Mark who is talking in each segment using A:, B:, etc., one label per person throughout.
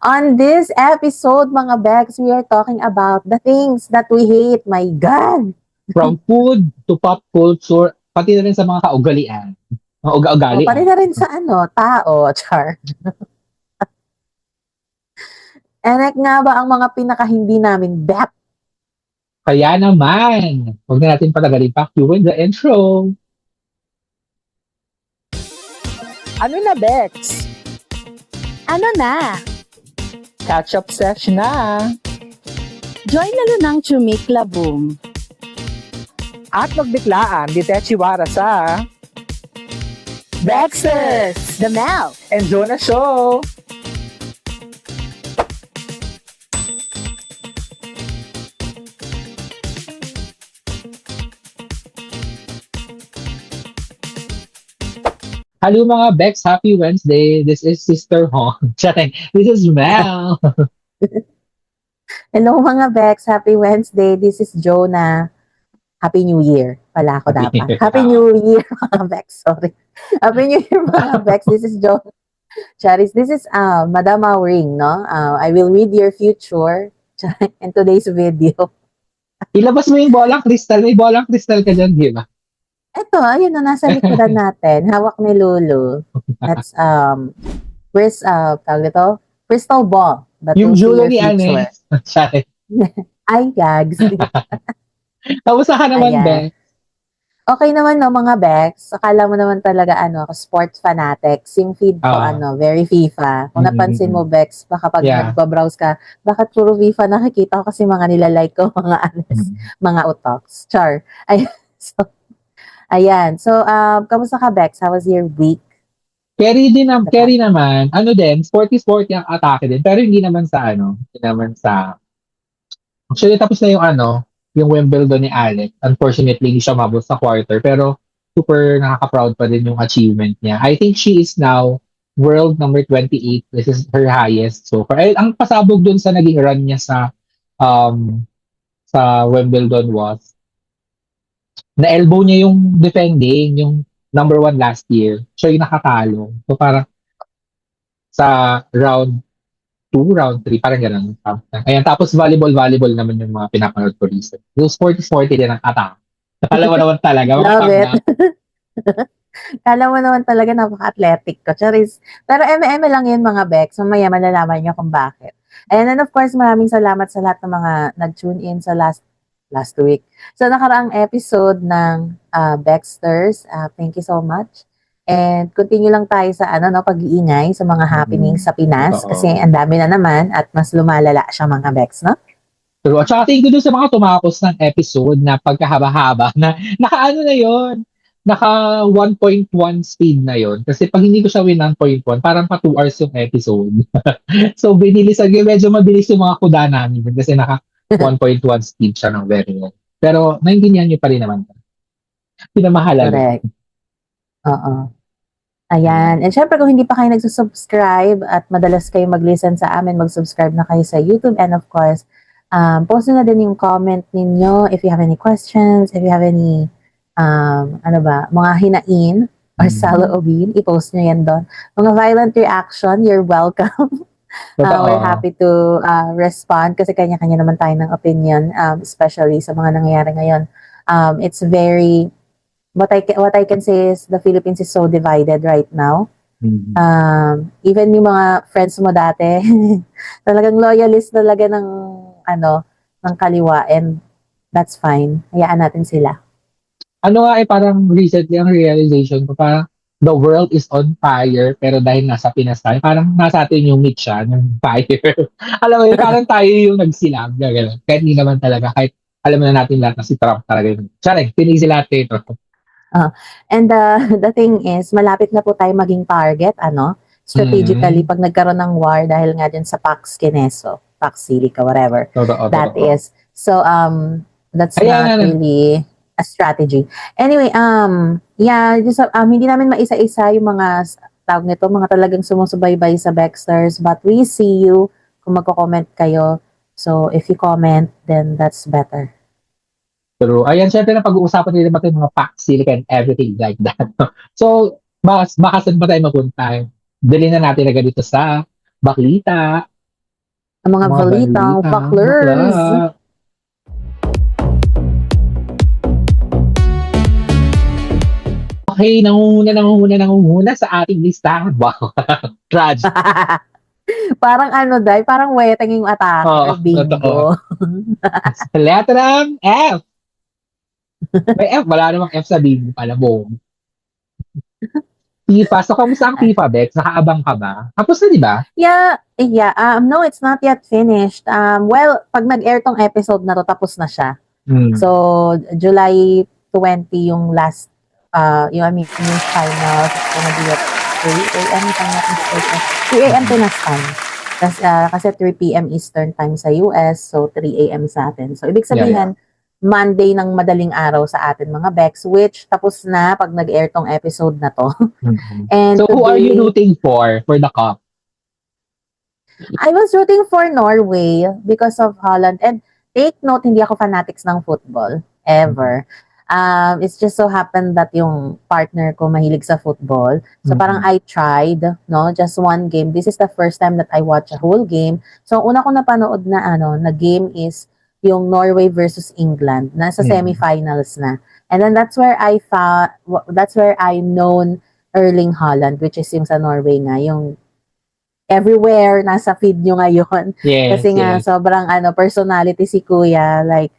A: On this episode, mga Bex, we are talking about the things that we hate. My God!
B: From food to pop culture, pati na rin sa mga kaugalian. Mga
A: O, pati
B: uga-ugalian.
A: na rin sa tao, char. Enek nga ba ang mga pinaka-hindi namin bet?
B: Kaya naman, huwag na natin patagalin pa. Cue in the intro.
C: Ano na, Bex?
D: Ano na?
C: Catch-up session na.
D: Join lalo ng Chumikla Boom.
C: At magbiglaan, Ditechiwara sa
D: Bexers! The Mel!
C: and Jonah Show.
B: Hello mga Bex, happy Wednesday. This is Sister Hong. Charing. This is Mel.
A: Hello mga Bex, happy Wednesday. This is Jonah. Happy New Year. Pala ako
B: Happy
A: dapat.
B: Year.
A: Happy New Year mga Bex. Sorry. Happy New Year mga Bex. This is Jonah. Charis, this is Madam Auring, no? I will read your future in today's video.
B: Ilabas mo yung bolang kristal. May bolang kristal ka dyan, di ba?
A: Ito, ayun na, nasa likodan natin. Hawak ni Lulu. That's, tawag ito? Crystal ball. That
B: Yung
A: will see
B: julo
A: your
B: ni
A: future.
B: Ane. Charing.
A: Ay, gags.
B: Kamusta ka naman,
A: Ayan.
B: Bex?
A: Okay naman, no, mga Bex. Akala mo naman talaga, sports fanatics. Yung feed ko,
B: Ah.
A: very FIFA. Kung napansin mo, Bex, baka pag
B: Yeah.
A: nagbabrowse ka, bakit puro FIFA nakikita ko kasi mga nilalike ko, mga utoks. Char. Ayan. So, kamusta ka, Bex? How was your week?
B: Carry naman. Ano din, sporty-sporty ang atake din. Pero hindi naman sa hindi naman sa. Actually, tapos na yung Wimbledon ni Alec. Unfortunately, hindi siya mabot sa quarter. Pero super nakaka-proud pa din yung achievement niya. I think she is now world number 28. This is her highest so far. Ay, ang pasabog dun sa naging run niya sa Wimbledon was na-elbow niya yung defending, yung number one last year. Siya yung nakatalo. So parang sa round 2, round 3, parang gano'n. Ayan, tapos volleyball naman yung mga pinapanood ko recent. Yung sporty din ang attack. Alam mo naman talaga. mga
A: Love it.
B: pangnak.
A: Kala mo naman talaga napaka-athletic ko. Charis. Pero eme lang yun mga Bex. Mamaya malalaman nyo kung bakit. And then of course, maraming salamat sa lahat ng mga nag-tune in sa last week. So nakaraang episode ng Bexters. Thank you so much. And continue lang tayo sa pag-iingay sa mga happenings sa Pinas.
B: Oo.
A: Kasi ang dami na naman at mas lumalala siya mga Bex, no?
B: Pero at saka thank you dun sa mga tumakos ng episode na pagkahaba-haba na naka na yun. Naka 1.1 speed na yon. Kasi pag hindi ko siya win ng 0.1, parang pa 2 hours yung episode. So binilisan ko, medyo mabilis yung mga kuda namin kasi naka 1.1 speed siya ng very well. Pero naintindihan niyo pa rin naman. Pinamahalaga.
A: Correct. Oo. Ayan. And syempre, kung hindi pa kayo nagsusubscribe at madalas kayo mag-listen sa amin, mag-subscribe na kayo sa YouTube. And of course, post na din yung comment ninyo if you have any questions, if you have any, mga hinain or saloobin, i-post nyo yan doon. Mga violent reaction, you're welcome.
B: Totoo.
A: We're happy to respond kasi kanya-kanya naman tayo ng opinion, especially sa mga nangyayari ngayon. It's very, what I can say is the Philippines is so divided right now.
B: Mhm.
A: Even yung mga friends mo dati, talagang loyalist talaga ng kaliwa, and that's fine. Hayaan natin sila.
B: Parang recently ang realization ko, parang the world is on fire, pero dahil nasa Pinas tayo, parang nasa atin yung meat siya ng fire. Alam mo yun, parang tayo yung nagsilab. Gano'n. Kahit hindi naman talaga, kahit alam na natin lahat na si Trump talaga yun. Sorry, tinig sila ito.
A: And the thing is, malapit na po tayo maging target, strategically, pag nagkaroon ng war dahil nga dyan sa Pax Queneso, Pax Silica, whatever.
B: Totoo.
A: That is. So, that's
B: Ayan,
A: not really a strategy. Anyway, hindi namin maisa-isa yung mga tawag nito, mga talagang sumusubaybay sa Bexters, but we see you kung magko-comment kayo. So, if you comment, then that's better.
B: Pero, ayan, syempre na pag-uusapan nila natin mga pack silica and everything like that. So, baka saan ba tayo mapunta? Dali na natin agad dito sa Baklita.
A: Ang mga balitang baklers.
B: bakla. Okay, nangunguna sa ating listahan. Wow. Tragic.
A: Parang ano, Day, parang weteng yung atake
B: Oo,
A: or bingo.
B: totoo. Letrang F. May F, wala namang F sa bingo pala mo. FIFA. So, kamusta ang FIFA, Bex? Nakaabang ka ba? Tapos na, di ba?
A: Yeah. No, it's not yet finished. Well, pag nag-air tong episode na to, tapos na siya.
B: Hmm.
A: So, July 20 yung last, yung finals. It's gonna be at 3 a.m. if I'm not mistaken. 3 a.m. Pinas time. Kasi 3 p.m. Eastern time sa US, so 3 a.m. sa atin. So, ibig sabihin, Monday ng madaling araw sa atin mga Bex, which tapos na pag nag-air tong episode na to.
B: Mhm.
A: And
B: So, who are you
A: today,
B: rooting for the cup?
A: I was rooting for Norway because of Holland. And take note, hindi ako fanatics ng football. Ever. It's just so happened that yung partner ko mahilig sa football. So
B: Mhm.
A: parang I tried, no? Just one game. This is the first time that I watch a whole game. So una ko napanood na game is yung Norway versus England. Nasa
B: Mhm.
A: semifinals na. And then that's where I known Erling Haaland, which is yung sa Norway nga, yung everywhere, nasa feed nyo ngayon.
B: Yes,
A: Kasi nga,
B: yes.
A: sobrang personality si Kuya. Like,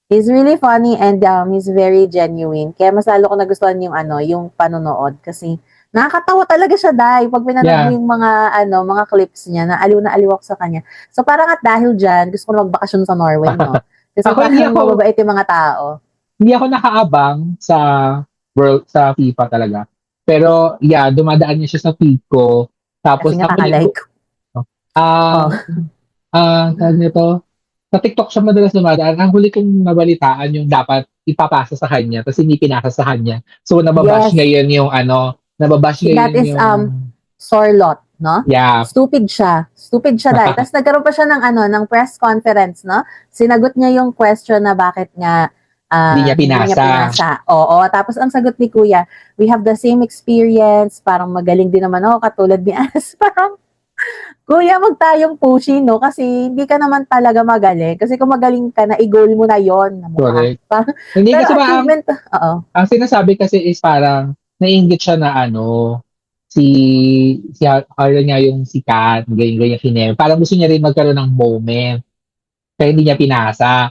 A: he's really funny and he's very genuine. Kaya mas lalo ko nagustuhan yung panonood. Kasi nakakatawa talaga siya, Day. Pag pinanood
B: Yeah.
A: mo yung mga clips niya, na aliw ako sa kanya. So parang at dahil dyan, gusto ko na magbakasyon sa Norway, no? Kasi
B: Ako, hindi
A: parang
B: ako-
A: mababait yung mga tao.
B: Hindi ako nakaabang sa FIFA talaga. Pero, yeah, dumadaan niya siya sa feed ko. Tapos,
A: Kasi nga
B: ang huli ko,
A: kakalike. Oh.
B: tawag nito, sa TikTok siya madalas dumadaan. Ang huli kong nabalitaan yung dapat ipapasa sa kanya, tapos hindi pinasa sa kanya. So, nababash
A: Yes.
B: ngayon yung nababash ngayon
A: That is,
B: yung,
A: Sorlot, no?
B: yeah,
A: Stupid siya, Day. Tapos nagkaroon pa siya ng press conference, no? Sinagot niya yung question na bakit nga
B: Hindi niya pinasa.
A: Oo, tapos ang sagot ni Kuya, we have the same experience, parang magaling din naman ako katulad ni As. Parang, Kuya, magtayong pushy, no? Kasi hindi ka naman talaga magaling. Kasi kung magaling ka na, i-goal mo na yon.
B: Correct.
A: Parang,
B: Hindi
A: pero
B: kasi ba,
A: achievement, oo.
B: ang sinasabi kasi is parang, naiinggit siya na si Harlan niya yung sikat, ganyan kineme. Parang gusto niya rin magkaroon ng moment. Kaya hindi niya pinasa.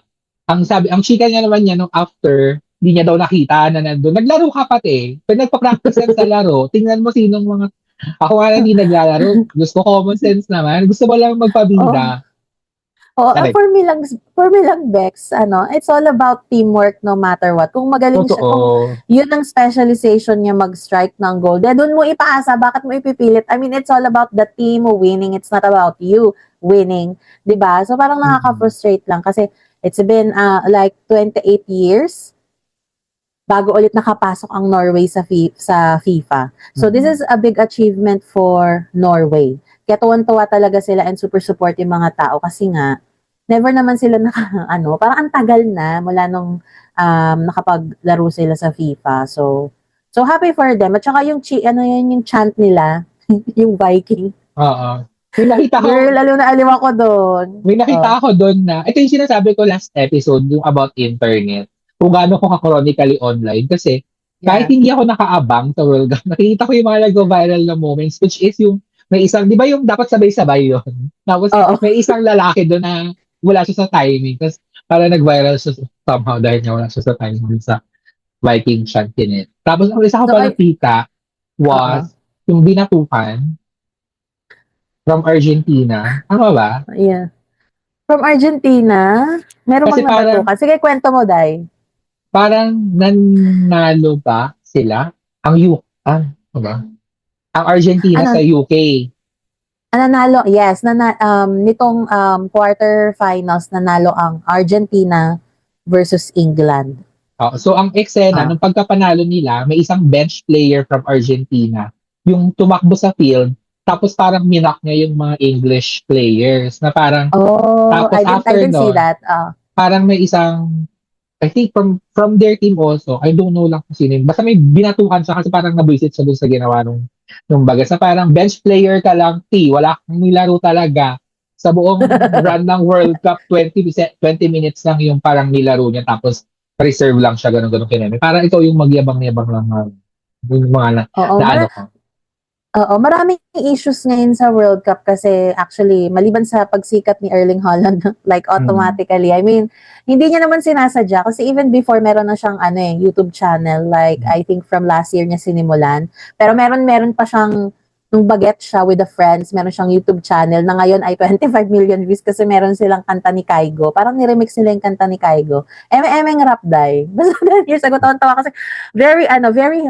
B: Ang chika niya naman niya nung after, hindi niya daw nakita na nandun. Naglaro ka pati. Pag nagpa-practice yan sa laro, tingnan mo sinong mga, ako nga lang hindi naglalaro. Gusto common sense naman. Gusto mo lang magpabida.
A: Oh,
B: Correct.
A: for me lang, Bex, it's all about teamwork no matter what. Kung magaling siya, kung
B: Totoo.
A: yun ang specialization niya mag-strike ng goal, doon mo ipaasa, bakit mo ipipilit? I mean, it's all about the team winning, it's not about you winning, 'di ba? So parang nakaka-frustrate lang kasi it's been like 28 years bago ulit nakapasok ang Norway sa FIFA. So this is a big achievement for Norway. Kaya tuwan-tuwa talaga sila and super support yung mga tao kasi nga never naman sila parang ang tagal na mula nung nakapaglaro sila sa FIFA. So happy for them. At saka yung yung chant nila, yung Viking.
B: Oo. May nakita ko,
A: Girl, lalo na aliw ako doon.
B: may nakita ako doon na, ito yung sinasabi ko last episode, yung about internet. Kung gaano ko ka-chronically online. Kasi, kahit hindi ako nakaabang sa World Cup, nakikita ko yung mga nag-viral na moments, which is yung, may isang, di ba yung dapat sabay-sabay yun? Tapos,
A: Oo.
B: may isang lalaki doon na wala siya sa timing. Tapos, para nag-viral siya somehow dahil nga wala siya sa timing sa Viking Chantinet. Tapos, ang isa ko
A: So,
B: pa nakita was, yung binatukan from Argentina. Tama ba?
A: Yeah. From Argentina, meron
B: Kasi
A: bang nabatukan? Sige, kwento mo, Day.
B: Parang nanalo ba sila? Ano ba? Ang Argentina
A: Ano?
B: sa UK.
A: Nanalo, yes. Nitong quarterfinals, nanalo ang Argentina versus England.
B: So ang eksena, nung pagkapanalo nila, may isang bench player from Argentina yung tumakbo sa field, tapos parang minak niya yung mga English players na parang,
A: Oh,
B: Tapos
A: I
B: after
A: didn't see
B: nun,
A: that.
B: parang may isang, I think from their team also, I don't know lang kung sino yun. Basta may binatukan siya kasi parang nabuisit siya dun sa ginawa nung bagas. Na parang bench player ka lang, wala kang nilaro talaga. Sa buong run ng World Cup, 20 minutes lang yung parang nilaro niya tapos reserve lang siya, ganun-ganun kineme. Parang ikaw yung magyabang-yabang lang yung mga
A: Oo,
B: na ano ko.
A: maraming issues ngayon sa World Cup kasi actually, maliban sa pagsikat ni Erling Haaland, like automatically, I mean, hindi niya naman sinasadya kasi even before meron na siyang YouTube channel, like I think from last year niya sinimulan. Pero meron pa siyang, nung baget siya with the friends, meron siyang YouTube channel na ngayon ay 25 million views kasi meron silang kanta ni Kygo. Parang niremix nila yung kanta ni Kygo. Emeng Rap Day. Basta 10 years ago, tawa kasi very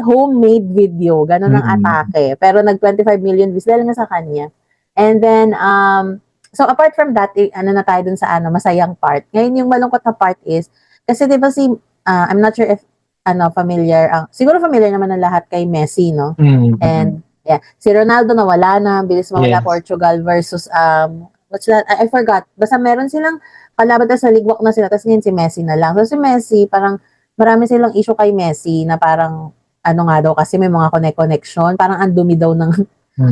A: homemade video. Ganun ang atake. Pero nag 25 million views dahil nga sa kanya. And then, so apart from that, na tayo dun sa masayang part. Ngayon yung malungkot na part is, kasi di ba I'm not sure if, siguro familiar naman ng lahat kay Messi, no? And, yeah, si Ronaldo nawala na, bilis mawala.
B: Yes.
A: Portugal versus, what's that? I forgot. Basta meron silang kalaban sa ligwak na sila, tapos ngayon si Messi na lang. So si Messi, parang marami silang issue kay Messi na parang, nga daw, kasi may mga connection, parang ang dumi daw ng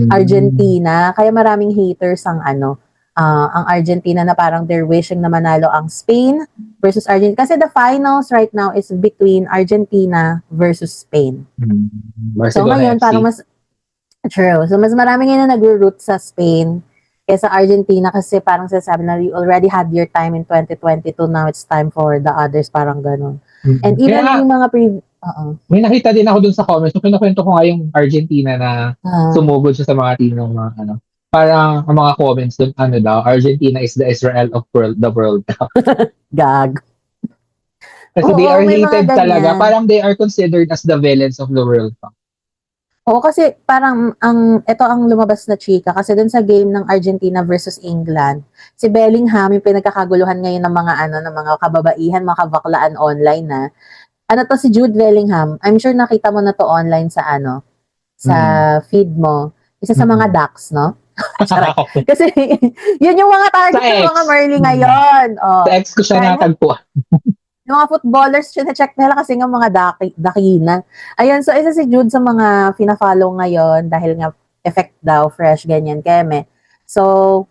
A: Argentina, kaya maraming haters ang ang Argentina na parang they're wishing na manalo ang Spain versus Argentina. Kasi the finals right now is between Argentina versus Spain. So ngayon, parang mas true. So, mas marami ngayon na nag-root sa Spain kaysa Argentina kasi parang sinasabi na you already had your time in 2022, now it's time for the others, parang ganun. And even yung mga
B: may nakita din ako dun sa comments, so kinukwento ko nga yung Argentina na sumugod siya sa mga team ng mga parang ang mga comments dun, daw, Argentina is the Israel of the World Cup.
A: Gag.
B: Kasi they are
A: may mga
B: hated talaga.
A: ganyan.
B: Parang they are considered as the villains of the World Cup.
A: Oo, kasi parang ito ang lumabas na chika kasi dun sa game ng Argentina versus England, si Bellingham yung pinagkakaguluhan ngayon ng mga ng mga kababaihan, mga kabaklaan online na. To si Jude Bellingham, I'm sure nakita mo na to online sa sa feed mo. Isa sa mga ducks, no? Kasi yun yung mga target ng mga Merly ngayon.
B: Sa ex ko siya natagpuan.
A: Yung mga footballers, check nila kasi nga mga dakina. Ayun, so isa si Jude sa mga fina-follow ngayon dahil nga effect daw, fresh, ganyan, keme. So,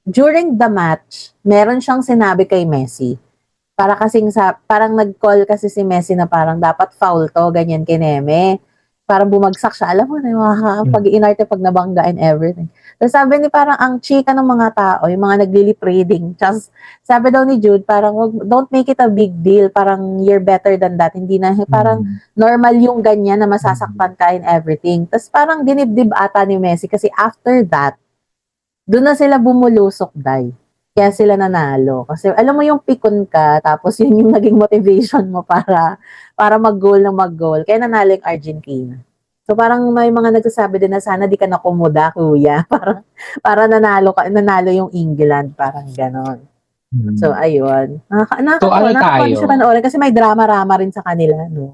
A: during the match, meron siyang sinabi kay Messi. Parang nag-call kasi si Messi na parang dapat foul to, ganyan, kineme. Parang bumagsak siya. Alam mo na yung mga pag-inarte, pag nabangga and everything. So sabi ni parang ang chika ng mga tao, yung mga nag-lip reading. Just, sabi daw ni Jude, parang don't make it a big deal. Parang you're better than that. Hindi na, parang normal yung ganyan na masasaktan ka and everything. Tapos parang dinibdib ata ni Messi kasi after that, doon na sila bumulusok, day. Kaya sila nanalo. Kasi alam mo yung pikon ka, tapos yun yung naging motivation mo para mag-goal na mag-goal. Kaya nanalo yung Argentina. So parang may mga nagsasabi din na sana di ka nakumuda, kuya. para nanalo yung England. Parang ganon. So ayun. Nakakatawa siya panoorin kasi may drama-rama rin sa kanila. No?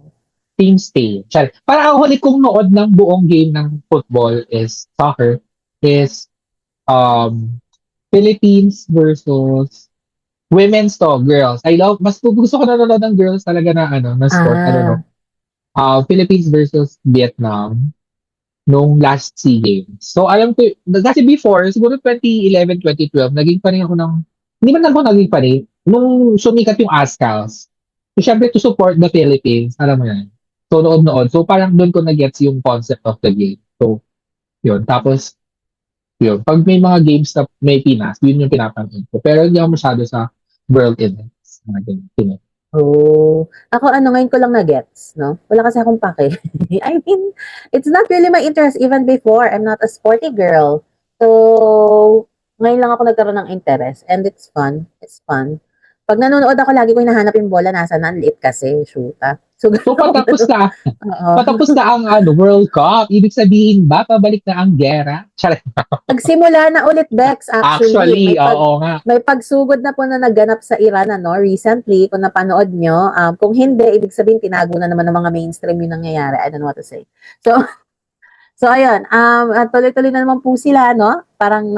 B: Team stay. Parang ang huli kong nood ng buong game ng football is soccer is Philippines versus women's girls. Mas gusto ko nanonood ng girls talaga na na sport. I don't know. Philippines versus Vietnam nung last SEA Games. So alam ko, kasi before, siguro 2011, 2012, naging pa rin ako hindi man ako naging pa rin, nung sumikat yung ASCALs. So syempre to support the Philippines, alam mo yan. So nood. So parang doon ko na-gets yung concept of the game. So, yun. Tapos, yun. Pag may mga games na may Pinas, yun yung pinapanood ko. Pero hindi ako masyado sa world events. Mga ganyan.
A: Oh. Ako ngayon ko lang na-gets, no? Wala kasi akong pake. I mean, it's not really my interest even before. I'm not a sporty girl. So, ngayon lang ako nagkaroon ng interest and it's fun. It's fun. Pag nanonood ako, lagi ko hinahanap yung bola, nasa na, ang liit kasi, shoota. So patapos
B: na ang World Cup. Ibig sabihin ba, pabalik na ang gera?
A: Nagsimula na ulit, Bex, actually.
B: Oo nga.
A: May pagsugod na po na nagganap sa Iran, recently, kung napanood nyo. Kung hindi, ibig sabihin, tinago na naman ng mga mainstream yung nangyayari. I don't know what to say. So ayun, tuloy-tuloy na naman po sila, no? Parang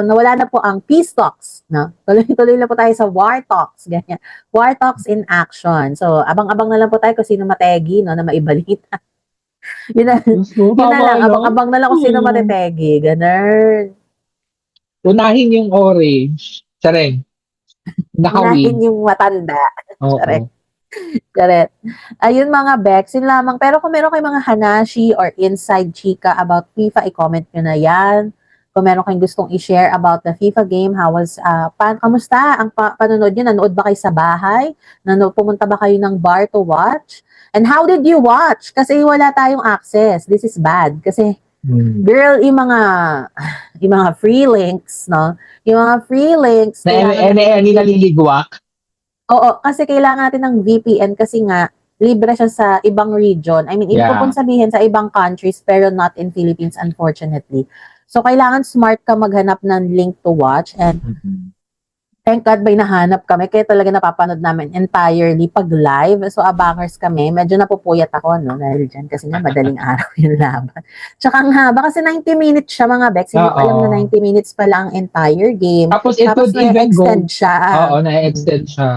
A: nawala na po ang peace talks, no? Tuloy-tuloy na po tayo sa war talks, ganyan. War talks in action. So, abang-abang na lang po tayo kung sino mategi, no, na maibalita. yun na lang, abang-abang na lang kung sino matitegi, ganun.
B: Unahin yung orange. Tsareng.
A: Unahin
B: Nakawin.
A: yung matanda.
B: Oo.
A: Correct. Correct. Ayun mga Bex, yun lamang. Pero kung meron kayong mga hanashi or inside chika about FIFA, i-comment nyo na yan. Kung meron kayong gustong i-share about the FIFA game, kamusta ang panonood nyo? Nanood ba kayo sa bahay? Pumunta ba kayo ng bar to watch? And how did you watch? Kasi wala tayong access. This is bad. Kasi girl, yung mga free links, no? Yung mga free links,
B: Naliligwak.
A: oo, kasi kailangan natin ng VPN kasi nga, libre siya sa ibang region. I mean, ibig ko pong sabihin sa ibang countries, pero not in Philippines, unfortunately. So, kailangan smart ka maghanap ng link to watch. And thank God may nahanap kami. Kaya talaga napapanood namin entirely pag live. So, abangers kami. Medyo napupuyat ako, no? Dahil dyan. Kasi nga, madaling araw yung laban. Tsaka ang haba. Kasi 90 minutes siya, mga Bex. Hindi ko alam na 90 minutes pala ang entire game.
B: Tapos, it could even go.
A: na-extend siya.
B: Oo, na-extend siya.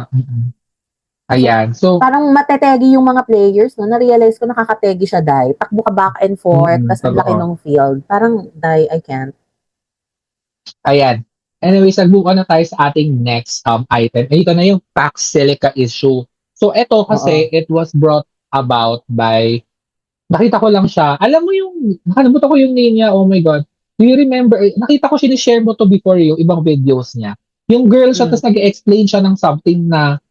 B: Ayan. So,
A: parang matetegi yung mga players, no? Na-realize ko nakakategi siya, Dai. Takbo ka back and forth, tas ang laki ng field. Parang, Dai, I can't.
B: Ayan. Anyways, nagbuka na tayo sa ating next item. Ito na yung Pax Silica issue. So, ito kasi, it was brought about by, nakita ko lang siya. Alam mo yung, nakalimutan ko yung name niya, oh my God. Do you remember, nakita ko sinishare mo to before yung ibang videos niya. Yung girl siya, tapos nag-explain siya ng something na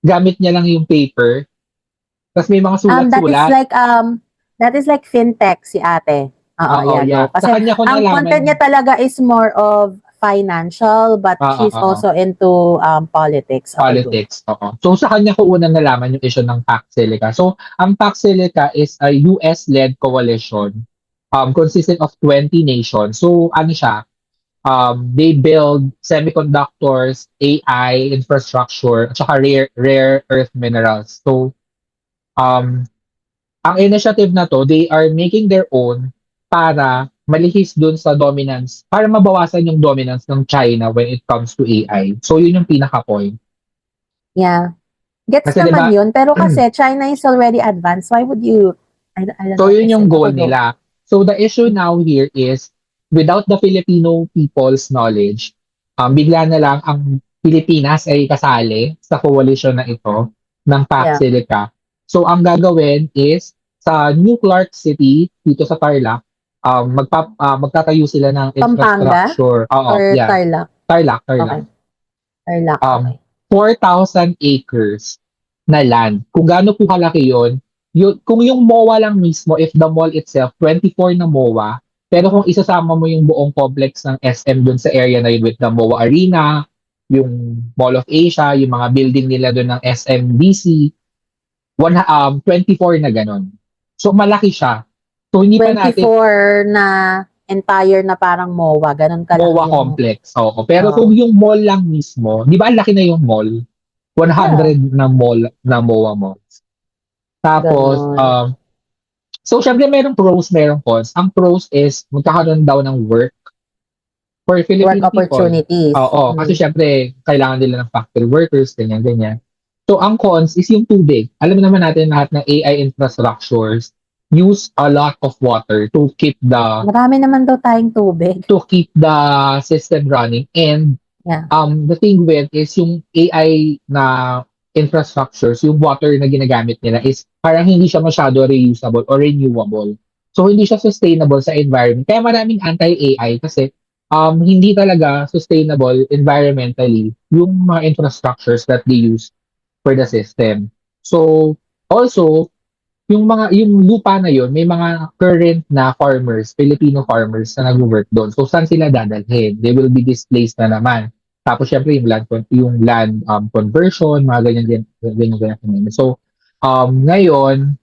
B: gamit niya lang yung paper. Tapos may mga sulat-sulat.
A: That is like fintech si ate.
B: Yeah.
A: Kasi
B: sa kanya ko
A: ang
B: nalaman,
A: content niya talaga is more of financial, but she's also into politics.
B: Politics, oo. So sa kanya ko unang nalaman yung issue ng Pax Silica. So ang Pax Silica is a US-led coalition consisting of 20 nations. So ano siya, they build semiconductors, AI, infrastructure, at saka rare earth minerals. So ang initiative na to, they are making their own para malihis dun sa dominance, para mabawasan yung dominance ng China when it comes to AI. So, yun yung pinaka-point.
A: Yeah. Gets
B: Kasi
A: naman
B: diba,
A: yun, pero kasi China is already advanced. Why would you... I don't
B: so,
A: know
B: yun yung goal
A: go.
B: nila. So, the issue now here is, without the Filipino people's knowledge, bigla na lang ang Pilipinas ay kasali sa coalition na ito ng Pax Silica. So, ang gagawin is, sa New Clark City, dito sa Tarlac, magtatayo sila ng infrastructure.
A: Tarlac?
B: Tarlac.
A: Okay. Tarlac, okay.
B: 4,000 acres na land. Kung gaano po kalaki yun, kung yung MOA lang mismo, if the mall itself, 24 na MOA, pero kung isasama mo yung buong complex ng SM dun sa area na yun with the MOA Arena, yung Mall of Asia, yung mga building nila dun ng SMDC, 24 na ganon. So, malaki siya. So, hindi
A: 24
B: pa natin...
A: na entire na parang MOA, ganun kalaki
B: MOA complex. Oo. Pero kung yung mall lang mismo, di ba ang laki na yung mall? 100 na mall na MOA malls. Tapos, so syempre merong pros, merong cons. Ang pros is magkakaroon daw ng work for Filipino
A: work opportunities.
B: Oo. Kasi syempre, kailangan nila ng factory workers, ganyan. So, ang cons is yung tubig. Alam naman natin lahat ng AI infrastructures use a lot of water to keep
A: marami naman daw tayong tubig.
B: To keep the system running. And the thing with is yung AI na infrastructures, yung water na ginagamit nila is parang hindi siya masyado reusable or renewable. So, hindi siya sustainable sa environment. Kaya maraming anti-AI kasi hindi talaga sustainable environmentally yung mga infrastructures that they use for the system. So, also, yung lupa na yun, may mga current na farmers, Filipino farmers na nag-work doon. So, saan sila dadalhin? They will be displaced na naman. Tapos, syempre, yung land conversion, mga ganyan. So, ngayon,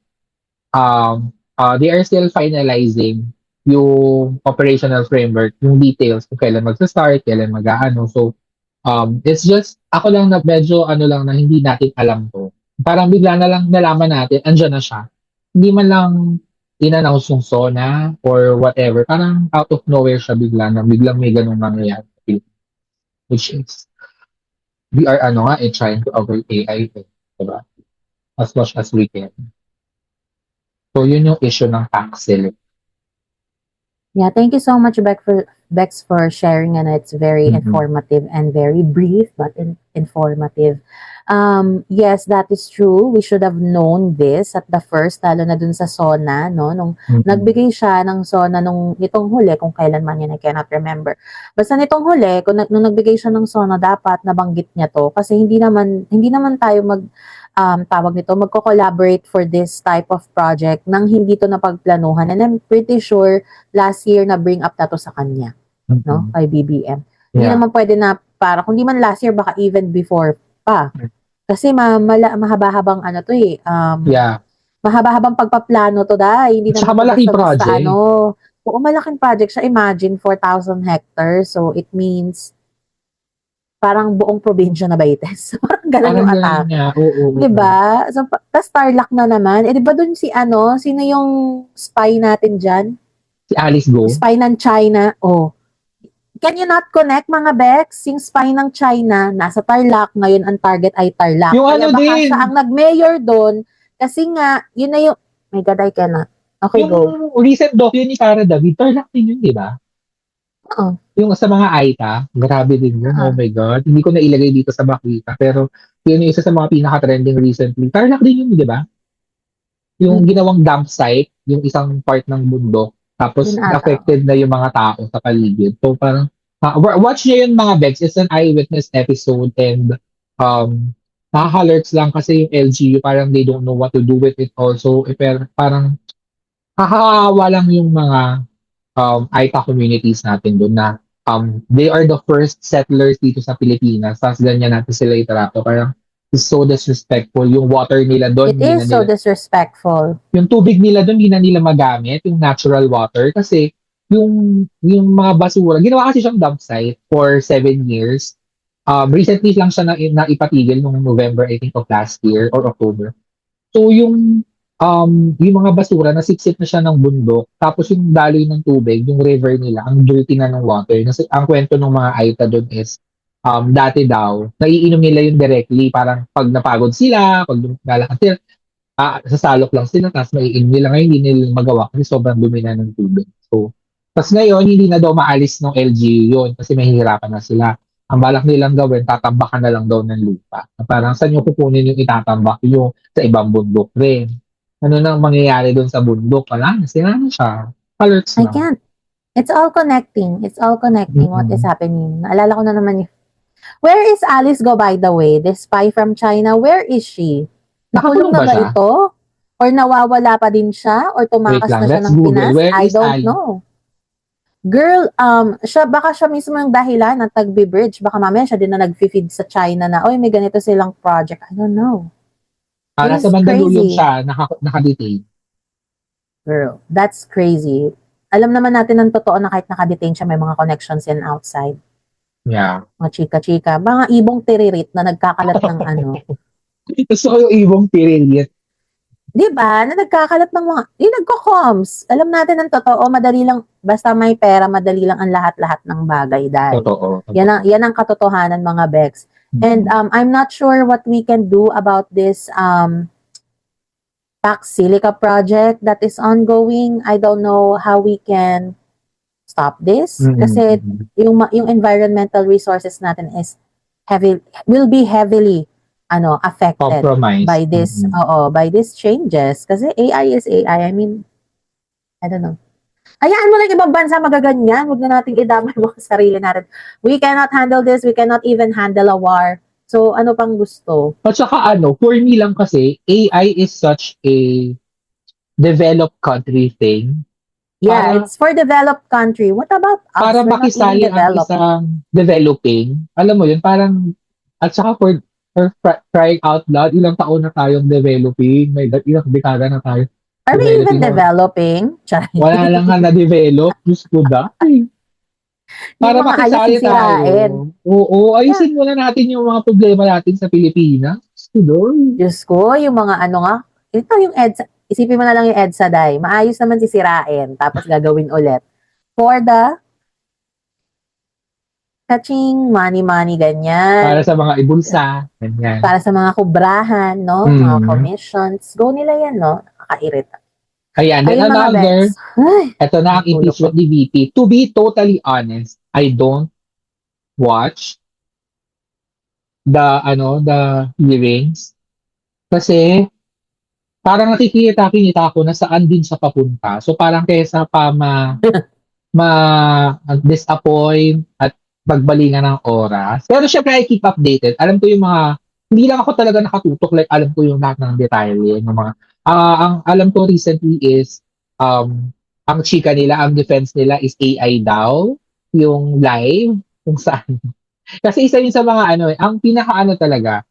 B: they are still finalizing yung operational framework, yung details kung kailan magsa-start, kailan mag-aano. So, it's just, ako lang na medyo na hindi natin alam to. Parang bigla na lang nalaman natin, andyan na siya. Hindi man lang in-announce yung SONA or whatever. Parang out of nowhere siya biglang may ganung mangyayari. Which is, we are trying to avoid AI. Diba? As much as we can. So, yun yung issue ng Pax Silica.
A: Yeah, thank you so much, Bex, for sharing, and it's very
B: Mhm.
A: informative and very brief but informative. Yes, that is true. We should have known this at the first, lalo na dun sa SONA, no? Nung
B: Mhm.
A: nagbigay siya ng SONA nung nitong huli, kung kailan man yun, I cannot remember. Basta nitong huli, nung nagbigay siya ng SONA, dapat nabanggit niya to kasi hindi naman tayo tawag nito, magko-collaborate for this type of project nang hindi to napagplanuhan. And I'm pretty sure last year na bring up na to sa kanya, no?
B: Mhm.
A: Kay BBM. Hindi
B: Yeah.
A: naman pwede na para kung di man last year, baka even before pa. Kasi mahaba-habang ano to eh.
B: Yeah.
A: Mahaba-habang pagpaplano to dahil hindi
B: At saka
A: naman to
B: malaking
A: basta-basta
B: project.
A: Oo, malaking project siya. Imagine 4,000 hectares. So it means parang buong probinsya na Baites. Parang ganun
B: Parang
A: yung
B: ganun
A: atake.
B: nga. Oo.
A: 'Di ba? So, tas Tarlac na naman. Eh, 'di ba dun sino yung spy natin diyan?
B: Si Alice Go.
A: Spy ng China. Oh. Can you not connect, mga Bex? Yung spy ng China, nasa Tarlac, ngayon ang target ay Tarlac.
B: Yung
A: Kaya
B: ano
A: baka
B: din.
A: siya ang nag-mayor doon kasi nga, yun na yung, my God, I cannot. Okay, go.
B: Yung recent docu ni Cara David, Tarlac din yun, di ba?
A: Oo.
B: Yung sa mga Aita, grabe din yun. Oh my God. Hindi ko na ilagay dito sa makita. Pero yun yung isa sa mga pinaka-trending recently. Tarlac din yun, di ba? Yung ginawang dump site, yung isang part ng bundok. Tapos
A: Yun ata.
B: affected na yung mga tao sa paligid. So parang, watch nyo yun mga Bex. It's an eyewitness episode and nakaka-alerts lang kasi yung LGU parang they don't know what to do with it also. Pero parang nakakawa lang yung mga Aita communities natin doon na they are the first settlers dito sa Pilipinas. Tapos ganyan natin sila itrato. Parang it's so disrespectful. Yung water nila doon,
A: It
B: hindi na
A: is so
B: nila,
A: disrespectful.
B: yung tubig nila doon, hindi na nila magamit, yung natural water. Kasi yung mga basura, ginawa kasi siyang dump site for 7 years. Recently lang siya na ipatigil noong November, I think, of last year or October. So yung mga basura, nasiksik na siya ng bundok. Tapos yung daloy ng tubig, yung river nila, ang dirty na ng water. Kasi ang kwento ng mga Aita doon is, dati daw, naiinom nila yung directly. Parang pag napagod sila, pag lalakad sila, sasalok lang sila, tapos maiinom nila. Ngayon, hindi nila magawa kasi sobrang dumi na ng tubig. So, tapos ngayon, hindi na daw maalis ng LGU yun kasi mahihirapan na sila. Ang balak nilang gawin, tatambakan na lang daw ng lupa. Parang saan nyo kukunin yung itatambak nyo sa ibang bundok rin? Ano nang mangyayari doon sa bundok? Wala na, sila na siya. Alerts
A: I
B: na.
A: can't. It's all connecting. It's all connecting what is happening. Naalala ko na naman yung... Where is Alice Go, by the way? The spy from China, where is she? Nakulong
B: Nakakulong
A: na
B: ba
A: ba
B: siya?
A: ito? Or nawawala pa din siya? Or
B: Wait
A: tumakas
B: lang,
A: na siya
B: let's
A: ng
B: Google.
A: Pinas?
B: Where
A: I
B: is
A: don't
B: Ali?
A: know. Girl, baka siya mismo yung dahilan ng Tagbi Bridge. Baka mamaya siya din na nag-feed sa China na, oy, may ganito silang project. I don't know. It
B: Nasa
A: is
B: Mandaluyong
A: crazy.
B: siya, nakadetain.
A: Girl, that's crazy. Alam naman natin ng totoo na kahit nakadetain siya, may mga connections yan outside.
B: Yeah.
A: Mga chika-chika. Mga ibong tiririt na nagkakalat ng ano.
B: Gusto ko yung ibong pirilit.
A: Di ba? Na nagkakalat ng mga, yung nagko-coms. Alam natin ng totoo, madali lang, basta may pera, madali lang ang lahat-lahat ng bagay dahil.
B: Totoo.
A: Yan ang katotohanan, mga Bex. And I'm not sure what we can do about this Pax Silica project that is ongoing. I don't know how we can stop this kasi yung environmental resources natin will be heavily affected
B: Compromise.
A: by this by these changes kasi AI is AI. I mean, I don't know. Hayaan mo lang ibang bansa magaganyan. Huwag na nating idamay mo sa sarili natin. We cannot handle this. We cannot even handle a war. So, ano pang gusto?
B: At saka for me lang kasi, AI is such a developed country thing.
A: Yeah,
B: Para-
A: it's for developed country. What about us?
B: Para
A: We're not even
B: makisali ang
A: developed.
B: isang developing, alam mo yun, parang, at saka for crying out loud, ilang taon na tayong developing, may ilang dekada na tayo.
A: Are we even
B: developing.
A: developing?
B: Wala lang nga na-develop, Diyos ko dahil. Para
A: Yung mga ayos
B: makisali
A: sisirain.
B: tayo. Oo, ayusin muna natin yung mga problema natin sa Pilipinas.
A: Diyos ko, yung mga ito yung EDSA, isipin mo na lang yung EDSA, Day. Maayos naman sisirain, tapos gagawin ulit. For the catching money, ganyan.
B: Para sa mga ibulsa. Ganyan.
A: Para sa mga kubrahan, no? Mga commissions. Go nila yan, no? Nakakairita.
B: Ayan, then
A: Ayun mga
B: another,
A: Bex. Ay,
B: ito na ang impeachment ni VP. To be totally honest, I don't watch the hearings kasi parang nakikita ko na saan din siya papunta. So parang kaysa pa disappoint at pagbalingan ng oras. Pero syempre I keep updated. Alam ko yung mga hindi lang ako talaga nakatutok, like alam ko yung lahat ng detalye ng mga ang alam ko recently is ang chika nila, ang defense nila is AI daw, yung live kung saan. Kasi isa yun sa mga ang pinakaano talaga,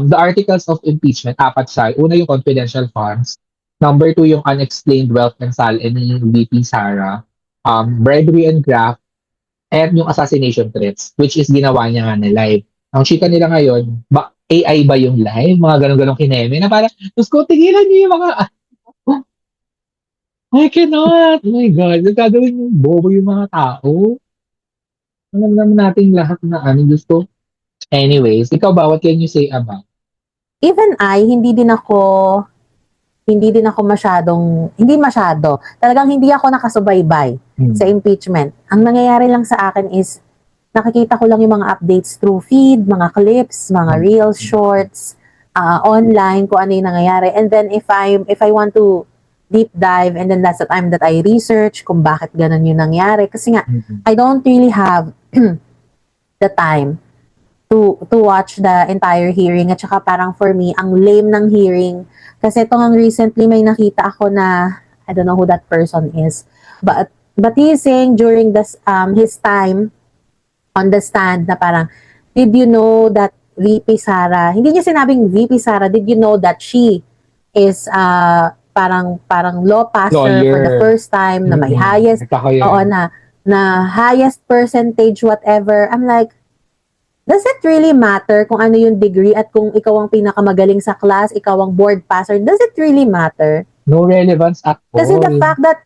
B: the articles of impeachment, apat siya. Una yung confidential funds. Number two, yung unexplained wealth and salary ni VP Sara. Bribery and graft, and yung assassination threats, which is ginawa niya nga na live. Ang chika nila ngayon, AI ba yung live? Mga ganun-ganun kineme na parang, Diyos ko, tigilan niyo yung mga, I cannot, oh my God, nagkagawin yung bobo yung mga tao. Alam naman natin lahat na Diyos ko. Anyways, ikaw ba, what can you say about?
A: even hindi din ako hindi masyado. Talagang hindi ako nakasubaybay sa impeachment. Ang nangyayari lang sa akin is, nakikita ko lang yung mga updates through feed, mga clips, mga reels, shorts, online, kung ano yung nangyayari. And then if I want to deep dive, and then that's the time that I research kung bakit ganun yung nangyari. Kasi nga, I don't really have the time to watch the entire hearing. At saka parang for me, ang lame ng hearing. Kasi ito nga recently may nakita ako na, I don't know who that person is, but he's saying during his time on the stand na parang, did you know that VP Sara, hindi niya sinabing VP Sara, did you know that she is parang law passer for the
B: Lawyer.
A: first time, na may highest,
B: Nakita ko yun.
A: oo, na highest percentage whatever. I'm like, does it really matter kung ano yung degree at kung ikaw ang pinakamagaling sa class, ikaw ang board passer? Does it really matter?
B: No relevance at all.
A: Kasi the fact that,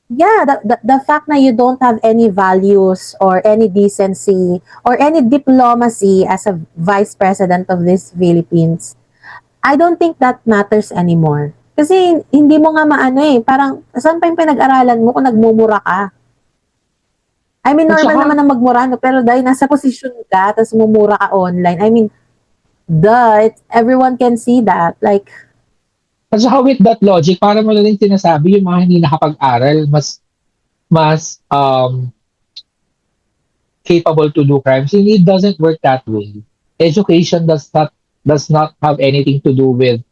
A: the fact na you don't have any values or any decency or any diplomacy as a vice president of this Philippines, I don't think that matters anymore. Kasi hindi mo nga parang saan pa yung pinag-aralan mo kung nagmumura ka? I mean,
B: At
A: normal
B: saka-
A: naman na magmura, no? Pero dahil nasa posisyon ka, tapos mumura ka online, I mean, everyone can see that. Like,
B: At saka with that logic, para mo na rin sinasabi yung mga hindi nakapag-aral, mas capable to do crimes. And it doesn't work that way. Education does not have anything to do with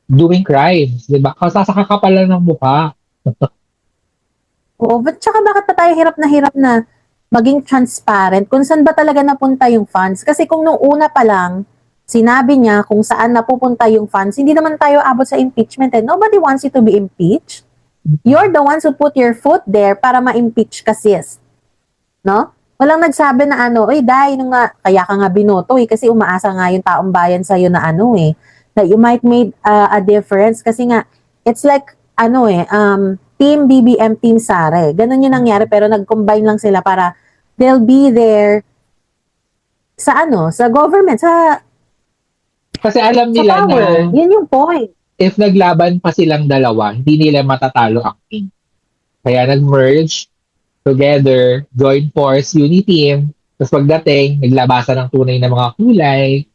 B: doing crimes, di ba? Kasasaka ka pala ng mukha.
A: oo, but tsaka bakit pa tayo hirap na maging transparent kung saan ba talaga napunta yung funds? Kasi kung nung una pa lang, sinabi niya kung saan napupunta yung funds, hindi naman tayo abot sa impeachment and nobody wants you to be impeached. You're the ones who put your foot there para ma-impeach ka, sis. No? Walang nagsabi na oy, dahil kaya ka nga binoto kasi umaasa nga yung taong bayan sa'yo na that you might made a difference kasi nga, it's like, Team BBM, Team Sara. Ganun yung nangyari, pero nag-combine lang sila para they'll be there sa government, sa
B: Kasi alam nila
A: power.
B: na
A: Yun yung point.
B: if naglaban pa silang dalawa, hindi nila matatalo ang king. Kaya nag-merge together, join force, unity team, tapos pagdating, naglabasan ng tunay na mga kulay.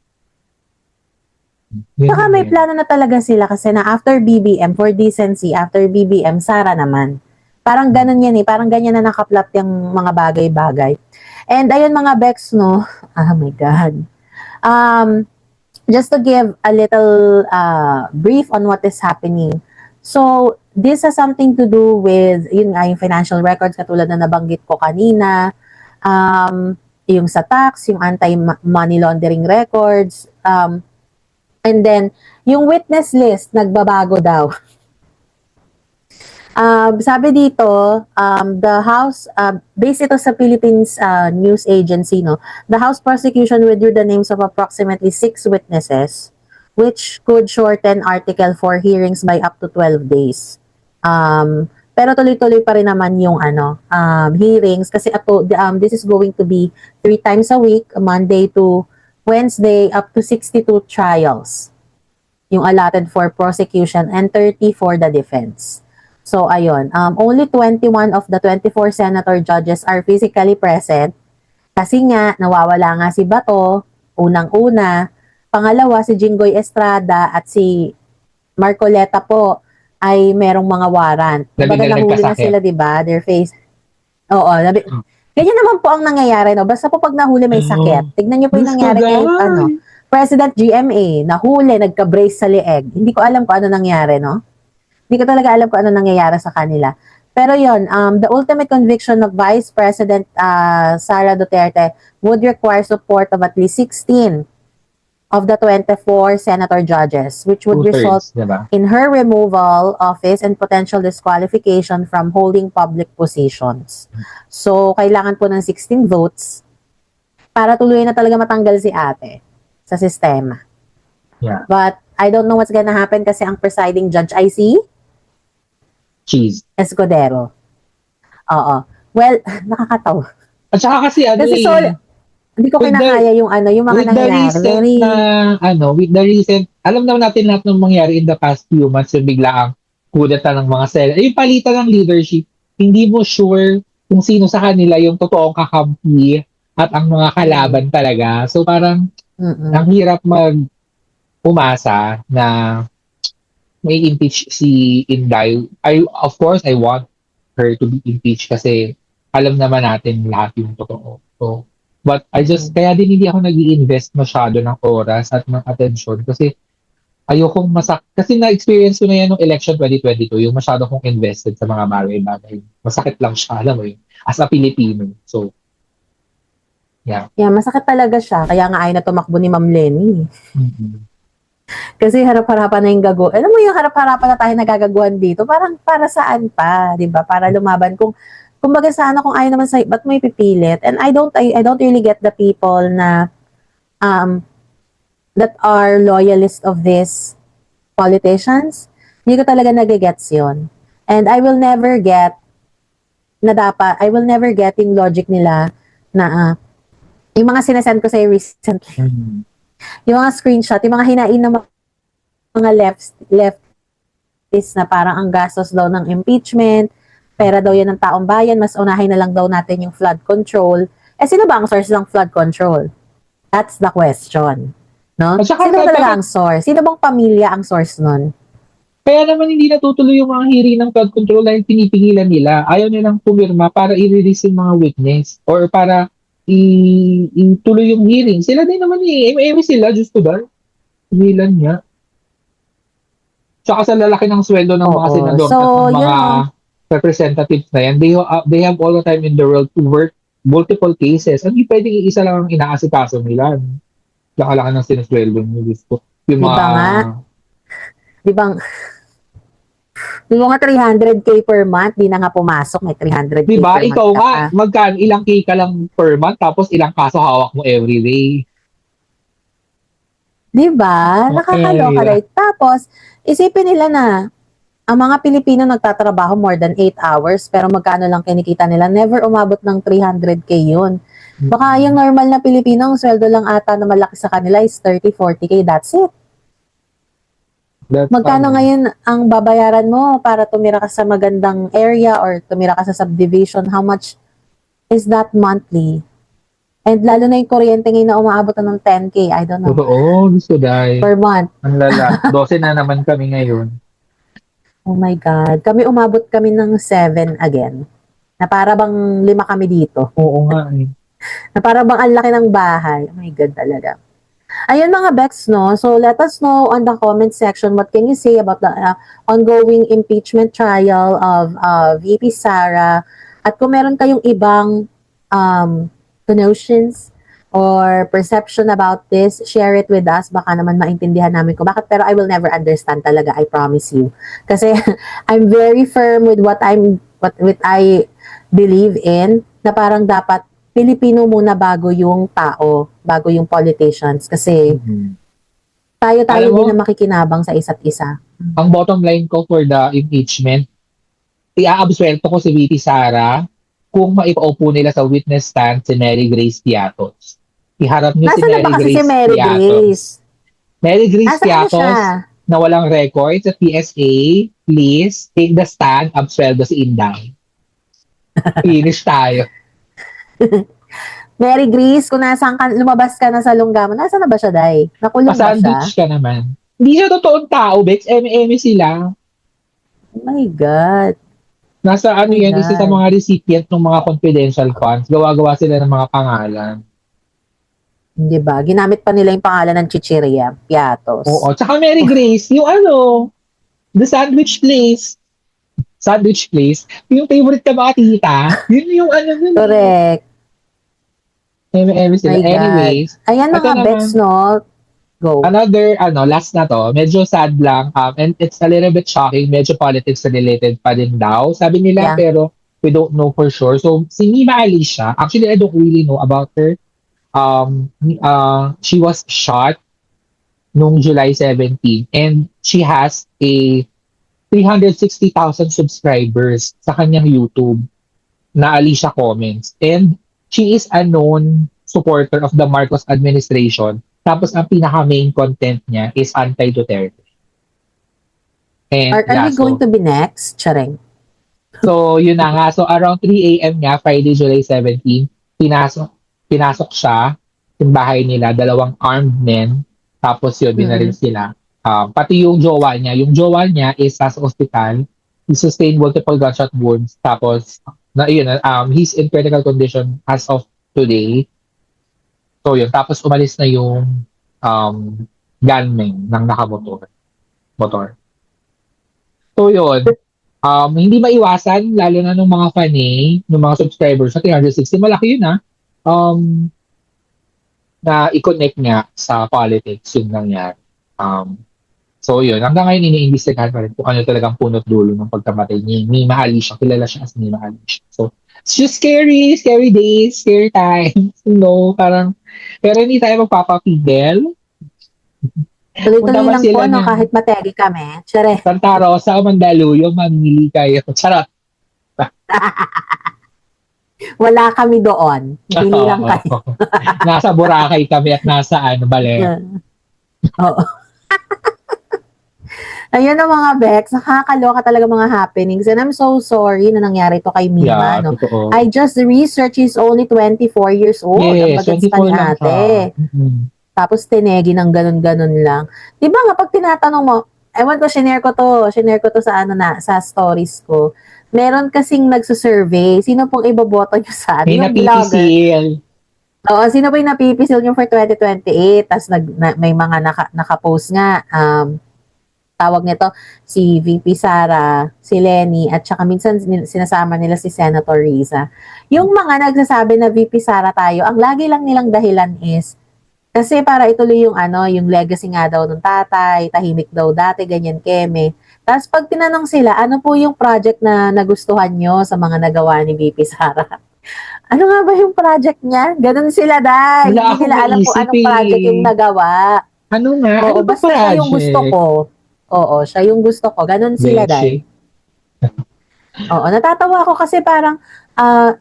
B: Yun
A: Saka
B: yun
A: may
B: yun.
A: plano na talaga sila kasi na after BBM, for decency, after BBM, Sara naman. Parang ganun yan parang ganyan na nakaplot yung mga bagay-bagay. And ayun mga Bex, no? Oh my God. Just to give a little brief on what is happening. So, this has something to do with, yung financial records, katulad na nabanggit ko kanina, yung sa tax, yung anti-money laundering records, and then, yung witness list, nagbabago daw. Sabi dito, the House, based ito sa Philippines News Agency, no? The House prosecution withdrew the names of approximately 6 witnesses, which could shorten Article 4 hearings by up to 12 days. Pero tuloy-tuloy pa rin naman yung hearings kasi this is going to be 3 times a week, Monday to Wednesday, up to 62 trials. yung allotted for prosecution and 30 for the defense. So, ayun. Only 21 of the 24 senator judges are physically present kasi nga, nawawala nga si Bato, unang-una. Pangalawa, si Jinggoy Estrada at si Marcoleta po ay merong mga warrant. Kumbaga
B: Nabiglang
A: nahuli na
B: nagkasakit.
A: sila, di ba? Their face. Oo. Ganyan naman po ang nangyayari, no? Basta po pag nahuli may sakit. Tignan niyo po yung nangyari kay, President GMA, nahuli, nagka-brace sa leeg. Hindi ko alam kung ano nangyari, no? Hindi ko talaga alam kung ano nangyayari sa kanila. Pero yon, the ultimate conviction of Vice President Sara Duterte would require support of at least 16 of the 24 senator judges, which would result
B: Diba?
A: in her removal, office, and potential disqualification from holding public positions. So, kailangan po ng 16 votes para tuloy na talaga matanggal si ate sa sistema.
B: Yeah.
A: But, I don't know what's gonna happen kasi ang presiding judge ay si
B: Cheese.
A: Escudero. Oo. Well, nakakatawa.
B: At saka kasi
A: Kasi hindi ko
B: with
A: kinakaya yung yung mga
B: with the
A: nangyayari.
B: recent with the recent, alam naman natin lahat ng mangyari in the past few months, yung bigla ang kudeta ng mga yung palitan ng leadership, hindi mo sure kung sino sa kanila yung totoong kakampi at ang mga kalaban talaga. So parang, ang hirap umasa na may impeach si Inday. Of course, I want her to be impeached kasi alam naman natin lahat yung totoo. So, but kaya din hindi ako nag-i-invest masyado ng oras at ng attention kasi ayokong kasi na-experience ko na yan nung election 2022, yung masyado kong invested sa mga bagay-bagay. Masakit lang siya, alam mo yun, as a Filipino. So, yeah.
A: Yeah, masakit talaga siya. Kaya nga ayaw na tumakbo ni Ma'am Lenny.
B: Mm-hmm.
A: Kasi harap-harapan na yung alam mo yung harap-harapan na tayo nagagaguhan dito, parang para saan pa, di ba? Para lumaban. Kumbaga sana kung ayaw naman sa'yo, ba't mo ipipilit? And I don't really get the people na that are loyalists of these politicians. Hindi ko talaga nagigets yun. And I will never get yung logic nila na yung mga sinasend ko sa'yo recently.
B: Mm-hmm.
A: Yung mga screenshot, yung mga hinain ng mga leftists na parang ang gastos daw ng impeachment, pera daw yan ng taong bayan, mas unahin na lang daw natin yung flood control. Sino ba ang source ng flood control? That's the question. No? Sino talaga ang source? Sino bang pamilya ang source nun?
B: Kaya naman hindi natutuloy yung mga hearing ng flood control dahil pinipigilan nila. Ayaw nilang pumirma para i-release yung mga witness or para ituloy yung hearing. Sila din naman sila, just to die. Pigilan niya. Tsaka sa lalaki ng sweldo ng mga senador at ng mga representatives na yan, they have all the time in the world to work multiple cases. Hindi pwedeng iisa lang ang inaasikaso nila. Laki-laki ng sinusweldo nyo. Yung mga...
A: Di ba nga 300K per month, di na nga pumasok, may 300K
B: diba,
A: per month.
B: Ikaw nga, magkano, ilang K ka lang per month, tapos ilang kaso hawak mo everyday. Diba?
A: Nakakaloka, right? Tapos, isipin nila na, ang mga Pilipino nagtatrabaho more than 8 hours, pero magkano lang kinikita nila, never umabot ng 300K yun. Baka yung normal na Pilipino, ang sweldo lang ata na malaki sa kanila is 30, 40K, that's it. Magkano ngayon ang babayaran mo para tumira ka sa magandang area or tumira ka sa subdivision? How much is that monthly? And lalo na yung kuryente ngayon na umaabot na ng 10K, I don't know.
B: Oo, gusto dahil.
A: Per month.
B: Ang lala. 12 na naman kami ngayon.
A: Oh my God. Umabot kami ng 7 again. Na para bang 5 kami dito.
B: Oo nga eh.
A: Na para bang ang laki ng bahay. Oh my God talaga. Ayun mga Bex, no? So let us know on the comment section what can you say about the ongoing impeachment trial of VP Sara. At kung meron kayong ibang notions or perception about this, share it with us. Baka naman maintindihan namin kung bakit. Pero I will never understand talaga, I promise you. Kasi I'm very firm with what I believe in, na parang dapat Pilipino muna bago yung tao, bago yung politicians. Kasi tayo din na makikinabang sa isa't isa.
B: Ang bottom line ko for the impeachment, i-absuelto ko si VP Sara kung maipaupo nila sa witness stand si Mary Grace Piatos. Iharap niyo si Mary Grace Piatos. Mary Grace Piatos, na walang record sa PSA, please take the stand, absueldo si Inday. Finish tayo.
A: Mary Grace, kung nasaan ka, lumabas ka na sa lungga mo, nasaan na ba siya, Day? Nakulong ba siya?
B: Pa-sandwich ka naman. Hindi siya totoong tao, Bex. Eme-eme sila.
A: Oh my God.
B: Nasa ano
A: Oh my
B: yan, isa sa
A: God.
B: mga recipient ng mga confidential funds. Gawa-gawa sila ng mga pangalan.
A: Di ba? Ginamit pa nila yung pangalan ng Chichiria, Piatos.
B: Oo. Tsaka Mary Grace, yung ano, the sandwich place. Sandwich place. Yung favorite ka mga tita. Yun yung ano nun.
A: Correct.
B: Eme-eme sila.
A: My God.
B: Anyways,
A: Ayan
B: ito
A: mga
B: naman.
A: bets, no? Go.
B: another, last na to, medyo sad lang, and it's a little bit shocking, medyo politics related pa din daw. Sabi nila,
A: Yeah.
B: pero we don't know for sure. So, si Mima Alicia, actually, I don't really know about her. She was shot noong July 17, and she has a 360,000 subscribers sa kanyang YouTube na Alicia Comments. And she is a known supporter of the Marcos administration. Tapos ang pinaka-main content niya is anti-Duterte. And
A: Are we going to be next? Charing.
B: so yun na nga. So around 3 a.m. nga, Friday, July 17, pinasok siya yung bahay nila, dalawang armed men. Tapos yun, dinaril sila. Pati yung jowa niya is sa hospital. He sustained multiple gunshot wounds. Tapos, he's in critical condition as of today. So yun, tapos umalis na yung gunman ng nakamotor. So yun, hindi maiwasan, lalo na ng mga ng mga subscribers sa 360, malaki yun na i-connect nga sa politics yung nangyari. So yun, hanggang ngayon iniimbestigahan pa rin kung ano talagang punot dulo ng pagkamatay ni Mima Alicia. Kilala siya as Mima Alicia. So, it's just scary days, scary times. Parang, pero hindi tayo magpapapigil.
A: Tuloy-tuloy
B: Punta ba
A: lang
B: sila
A: po, no?
B: ng-
A: Kahit mategi kami. Charing.
B: Santa Rosa o Mandaluyong, mamili kayo. Charot.
A: Wala kami doon. Pili lang kayo.
B: Nasa Boracay kami at nasa Bale.
A: Oo. Ayun ang mga Bex, nakakaloka talaga mga happenings. And I'm so sorry na nangyari ito kay Mima.
B: Yeah,
A: No?
B: totoo.
A: I just researched, he's only 24 years old. Ang
B: Yes,
A: bagets pa
B: 24
A: ni
B: lang siya.
A: ate.
B: Mhm.
A: Tapos tinegi ng ganun-ganun lang. Di ba nga, pag tinatanong mo, ewan ko, shinare ko to sa stories ko. Meron kasing nagsusurvey, sino pong iboboto nyo sa
B: May
A: yung vlogger?
B: napipisil.
A: Oo, sino po yung napipisil nyo for 2028? Tapos may mga nakapost nga, tawag nito, si VP Sara, si Lenny, at saka minsan sinasama nila si Senator Riza. Yung mga nagsasabi na VP Sara tayo, ang lagi lang nilang dahilan is, kasi para ituloy yung legacy nga daw ng tatay, tahimik daw dati, ganyan keme. Tapos pag tinanong sila, ano po yung project na nagustuhan nyo sa mga nagawa ni VP Sara? Ano nga ba yung project niya? Ganun sila, dahil.
B: Wala
A: Hindi
B: akong
A: nila alam kung
B: maisip
A: anong project yung nagawa.
B: Ano nga?
A: Oo,
B: Ano ba
A: basta siya yung gusto ko. Oo, siya yung gusto ko. Ganun sila, dahil. Oo, natatawa ako kasi parang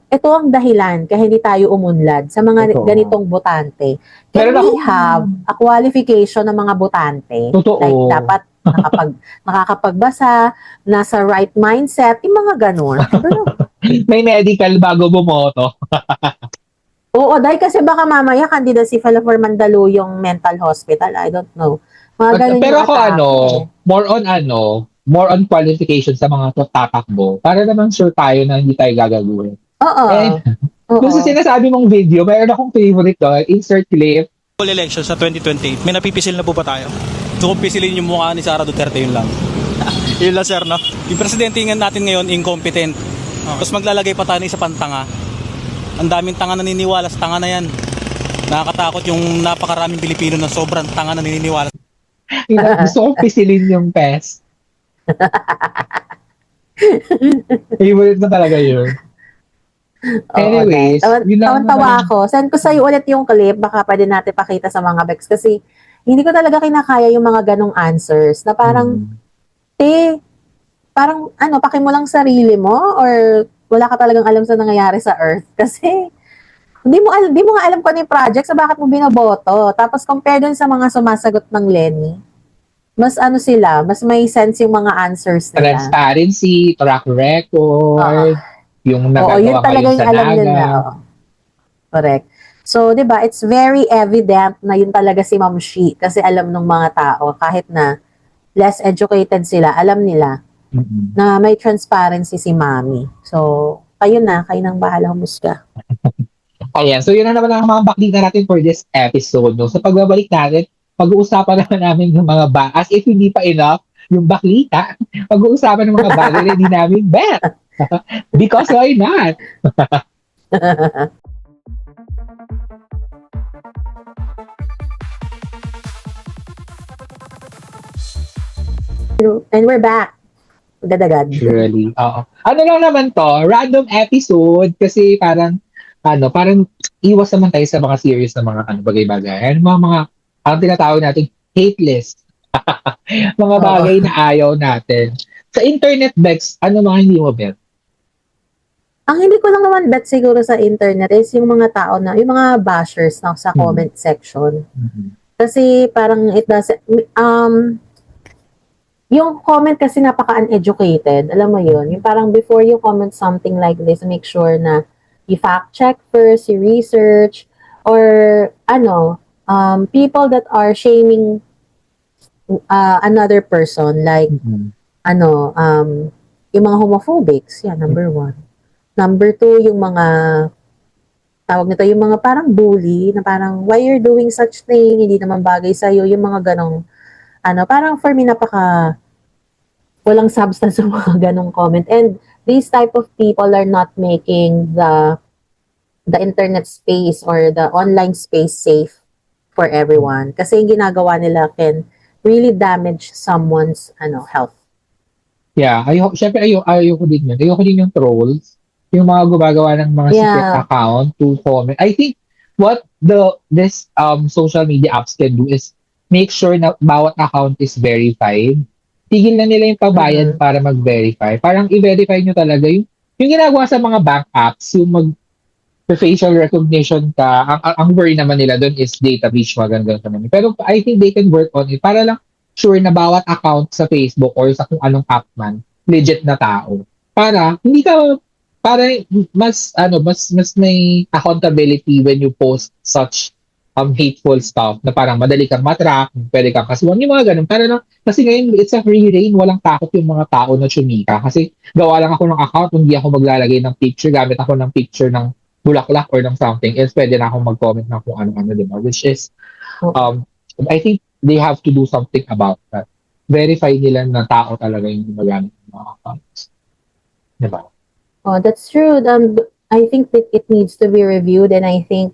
A: ito ang dahilan kaya hindi tayo umunlad sa mga
B: Totoo.
A: ganitong botante.
B: Meron
A: Can we
B: akong-
A: have a qualification ng mga botante?
B: Totoo.
A: Like, dapat nakakapagbasa, nasa right mindset, yung mga ganun.
B: May medical bago bumoto.
A: Oo, dahil kasi baka mamaya candidacy file for Mandaluyong Mental Hospital. I don't know. Mga ganun
B: Pero
A: yung
B: ako
A: atake.
B: more on qualification sa mga tatakbo para naman sure tayo na hindi tayo gagawin.
A: Oo.
B: Eh,
A: Oo.
B: Kung sa sinasabi mong video, mayroon akong favorite doon, insert clip.
E: Election sa 2028, may napipisil na po ba tayo? Gusto kong pisilin yung mukha ni Sara Duterte, yun lang. Yun lang, sir, no? Yung presidente natin ngayon, incompetent. Tapos maglalagay pa tayo ng isa pang tanga. Ang daming tanga naniniwala sa tanga na yan. Nakakatakot yung napakaraming Pilipino na sobrang tanga naniniwala.
B: Gusto kong pisilin yung PES. Favorite na talaga yun. Anyways, yun lang
A: Tawan-tawa
B: naman.
A: ako. Send ko sa'yo ulit yung clip. Baka pwede natin pakita sa mga Bex. Kasi hindi ko talaga kinakaya yung mga ganong answers. Na parang, parang paki mo lang sarili mo or wala ka talagang alam sa nangyayari sa Earth. Kasi di mo nga alam kung ano yung project, so bakit mo binoboto. Tapos compare dun sa mga sumasagot ng Lenny. mas ano sila, mas may sense yung mga answers nila.
B: Transparency, track record, yung
A: Oo, yun
B: nagagawa
A: talaga
B: ngayon
A: yung
B: sa
A: alam
B: Naga.
A: nila. Oo. Correct. So, di ba, it's very evident na yun talaga si Ma'am Shi kasi alam ng mga tao, kahit na less educated sila, alam nila
B: Mm-mm.
A: na may transparency si Mami. So, kayo nang bahala humusga.
B: Ayan, so yun na naman ang mga baklita natin for this episode. No? So pagbabalik natin, pag-uusapan naman namin yung mga as if hindi pa enough, yung baklita, pag-uusapan ng mga bagay na hindi namin bet. Because why not?
A: And we're back. Agad-agad.
B: Really, oo. Ano lang naman to, random episode kasi parang iwas naman tayo sa mga serious na mga bagay-bagay. Ano mga ang tinatawag natin hate list. Mga
A: Oo.
B: bagay na ayaw natin. Sa internet, Bex, ano mga hindi mo bet?
A: Ang hindi ko lang naman bet siguro sa internet is yung mga tao na, yung mga bashers na sa comment section. Kasi parang it doesn't, yung comment kasi napaka-uneducated, alam mo yun, yung parang before you comment something like this, make sure na you fact check first, you research, or people that are shaming another person, like, yung mga homophobics, yeah, number one. Number two, yung mga, tawag nito, yung mga parang bully, na parang, why you're doing such thing, hindi naman bagay sa'yo, yung mga ganong, parang for me, walang substance sa mga ganong comment. And these type of people are not making the internet space or the online space safe for everyone. Kasi yung ginagawa nila can really damage someone's health.
B: Yeah, syempre ayoko din yun. Ayoko din yung trolls. Yung mga gumagawa ng mga secret account to comment. I think what this social media apps can do is make sure na bawat account is verified. Tigil na nila yung pagbayad para mag-verify. Parang i-verify nyo talaga yung ginagawa sa mga bank apps, yung facial recognition ka, ang worry naman nila doon is data breach, maganda naman. Pero I think they can work on it para lang sure na bawat account sa Facebook or sa kung anong app man, legit na tao. Para mas may accountability when you post such hateful stuff na parang madali kang matrack, pwede kang kasuhan, yung mga ganun. Kasi ngayon, it's a free reign, walang takot yung mga tao na chumika. Kasi gawa lang ako ng account, hindi ako maglalagay ng picture, gamit ako ng picture ng bulaklak or ng something, else pwede na akong mag-comment ng kung ano-ano, diba? Which is, I think they have to do something about that. Verify nila na tao talaga yung gumagamit ng mga accounts. Diba?
A: Oh, that's true. I think that it needs to be reviewed, and I think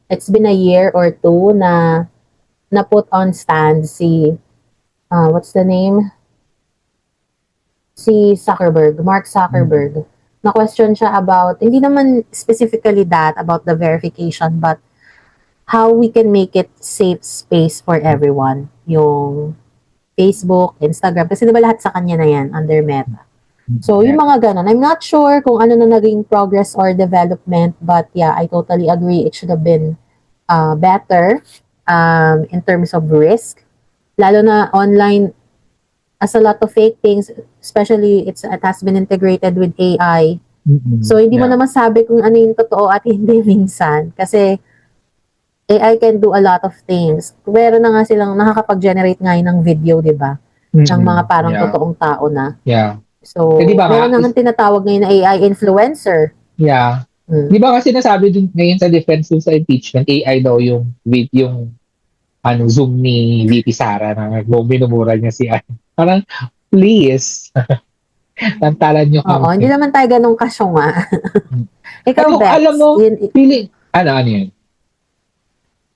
A: it's been a year or two na put on stand si what's the name? Si Mark Zuckerberg. Na-question siya about, hindi naman specifically that, about the verification, but how we can make it safe space for everyone. Yung Facebook, Instagram, kasi diba lahat sa kanya na yan, under Meta. So, yung mga ganun, I'm not sure kung ano na naging progress or development, but yeah, I totally agree. It should have been better in terms of risk. Lalo na online, as a lot of fake things, especially it has been integrated with AI. So, hindi mo naman sabi kung ano yung totoo at hindi minsan. Kasi AI can do a lot of things. Meron na nga silang nakakapag-generate ngayon ng video, di ba? Ng mga parang totoong tao na.
B: Yeah.
A: So,
B: diba
A: meron na nga tinatawag ngayon na AI influencer.
B: Yeah. Di ba kasi nasabi din ngayon sa defense dun sa impeachment, AI daw yung Zoom ni VP Sara na minumura niya si parang, please. Tantalan niyo kami.
A: Oo, hindi naman tayo ganun kasyonga. Ikaw,
B: Ano,
A: Bex.
B: alam mo, ano yun?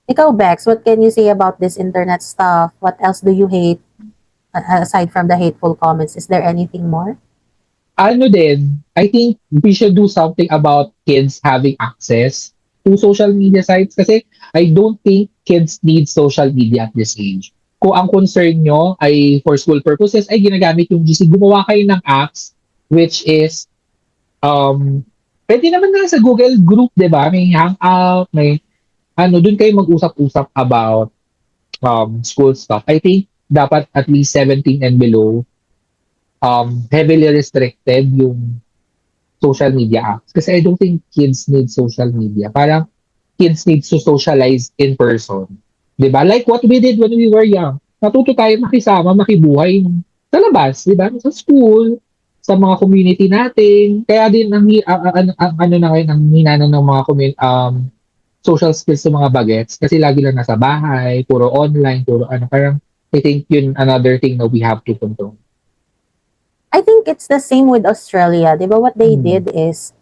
A: Ikaw, Bex, what can you say about this internet stuff? What else do you hate aside from the hateful comments? Is there anything more?
B: Ano din, I think we should do something about kids having access to social media sites kasi I don't think kids need social media at this age. Kung ang concern nyo ay for school purposes, ay ginagamit yung GC, gumawa kayo ng apps which is pwede naman nga sa Google Group, di ba? May Hangout, may doon kayo mag-usap-usap about school stuff. I think dapat at least 17 and below, heavily restricted yung social media apps. Kasi I don't think kids need social media. Parang kids need to socialize in person. 'Di ba? Like what we did when we were young. Natuto tayo makisama, makibuhay sa labas, 'di ba? Sa school, sa mga community natin. Kaya din ang ano na ngayon ang hinana ng mga social skills sa mga bagets kasi lagi lang nasa bahay, puro online, puro ano. Parang I think yun another thing that we have to control.
A: I think it's the same with Australia. Di ba what they
B: Hmm.
A: did is,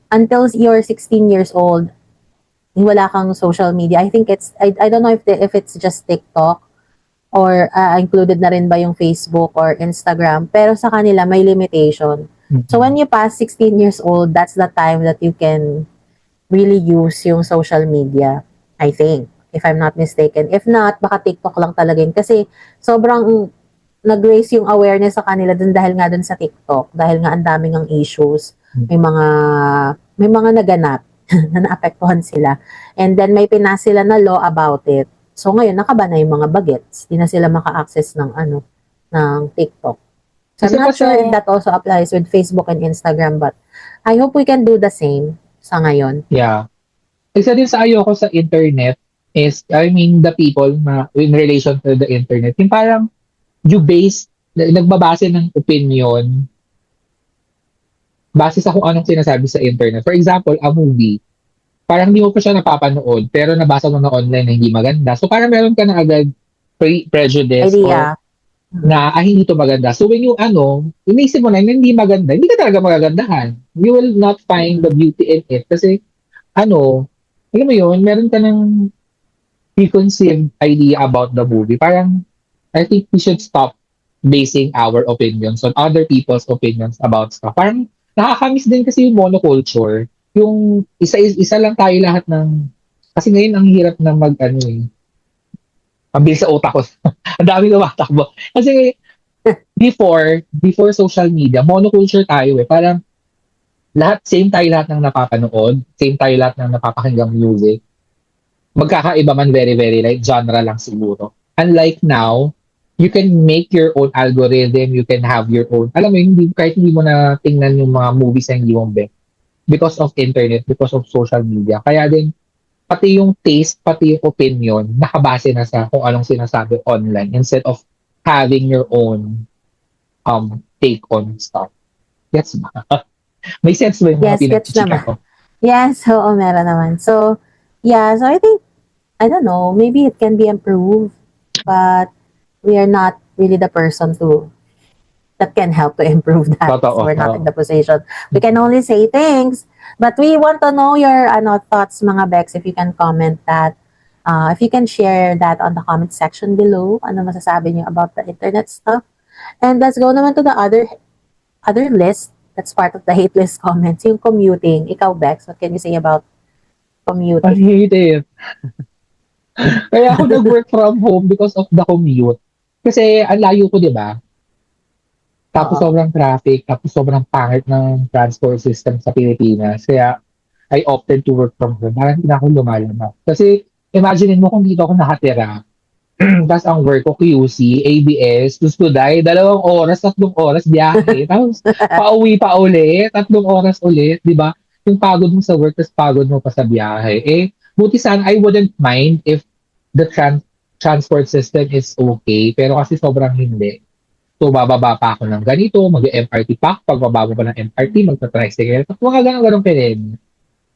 A: until you're 16 years old, wala kang social media. I think I don't know if it's just TikTok or included na rin ba yung Facebook or Instagram. Pero sa kanila, may limitation. So when you pass 16 years old, that's the time that you can really use yung social media, I think, if I'm not mistaken. If not, baka TikTok lang talaga yun. Kasi sobrang nag-raise yung awareness sa kanila dun dahil nga dun sa TikTok. Dahil nga ang daming ang issues. May mga naganap na naapektuhan sila. And then may pinas sila na law about it. So ngayon, nakaba na yung mga bagets. Di na sila maka-access ng TikTok. So
B: Kasi
A: I'm not
B: pa
A: sure
B: sa-
A: if that also applies with Facebook and Instagram, but I hope we can do the same sa ngayon.
B: Yeah. Isa din sa ayoko sa internet is, I mean, the people na in relation to the internet, yung parang you base, nagbabase ng opinion base sa kung anong sinasabi sa internet. For example, a movie. Parang hindi mo pa siya napapanood, pero nabasa mo na online na hindi maganda. So parang meron ka na agad prejudice or
A: Idea.
B: na hindi to maganda. So when you inisip mo na hindi maganda, hindi ka talaga magagandahan. You will not find the beauty in it. Kasi alam mo yun, meron ka ng preconceived idea about the movie. Parang, I think we should stop basing our opinions on other people's opinions about stuff. Parang, nakakamiss din kasi yung monoculture. Yung isa lang tayo lahat kasi ngayon ang hirap na ang bilis sa utak ko. Ang dami tumatakbo. Kasi, before social media, monoculture tayo eh. Parang, same tayo lahat ng napapanood, same tayo lahat ng napapakinggang music. Magkakaiba man very, very like genre lang siguro. Unlike now, you can make your own algorithm, you can have your own, alam mo, kahit hindi mo na tingnan yung mga movies na hindi mo bet. Because of internet, because of social media. Kaya din, pati yung taste, pati yung opinion, nakabase na sa kung anong sinasabi online instead of having your own take on stuff. Gets ba? May sense ba yung mga
A: Yes, gets
B: pinag-chika
A: naman.
B: ko?
A: Yes, oo, meron naman. So, yeah, so I think, I don't know, maybe it can be improved, but we are not really the person that can help to improve that.
B: Totoo,
A: So we're not
B: oo.
A: in the position. We can only say things, but we want to know your thoughts, mga Bex, if you can comment that. If you can share that on the comment section below, ano masasabi niyo about the internet stuff. And let's go naman to the other list that's part of the hate list comments, yung commuting. Ikaw, Bex, what can you say about
B: I
A: commuting?
B: hate it. Kaya ako nag-work from home because of the commute. Kasi ang layo ko, di ba? Tapos
A: Oo.
B: sobrang traffic, tapos sobrang pangit ng transport system sa Pilipinas. Kaya I opted to work from home. Parang hindi na ako lumalabas. Kasi imagine mo kung dito ako nakatira. Tapos ang work ko, QC, ABS, Tustuday, 2 oras, 3 oras biyahe. Tapos pauwi pa ulit, 3 oras ulit, di ba? Yung pagod mo sa work, tapos pagod mo pa sa biyahe. Buti sana, I wouldn't mind if the transport system is okay, pero kasi sobrang hindi. So, bababa pa ako ng ganito, mag-MRT pa ako, pagbaba mo pa ng MRT, magta-tricycle, tapos mga ganun pa rin.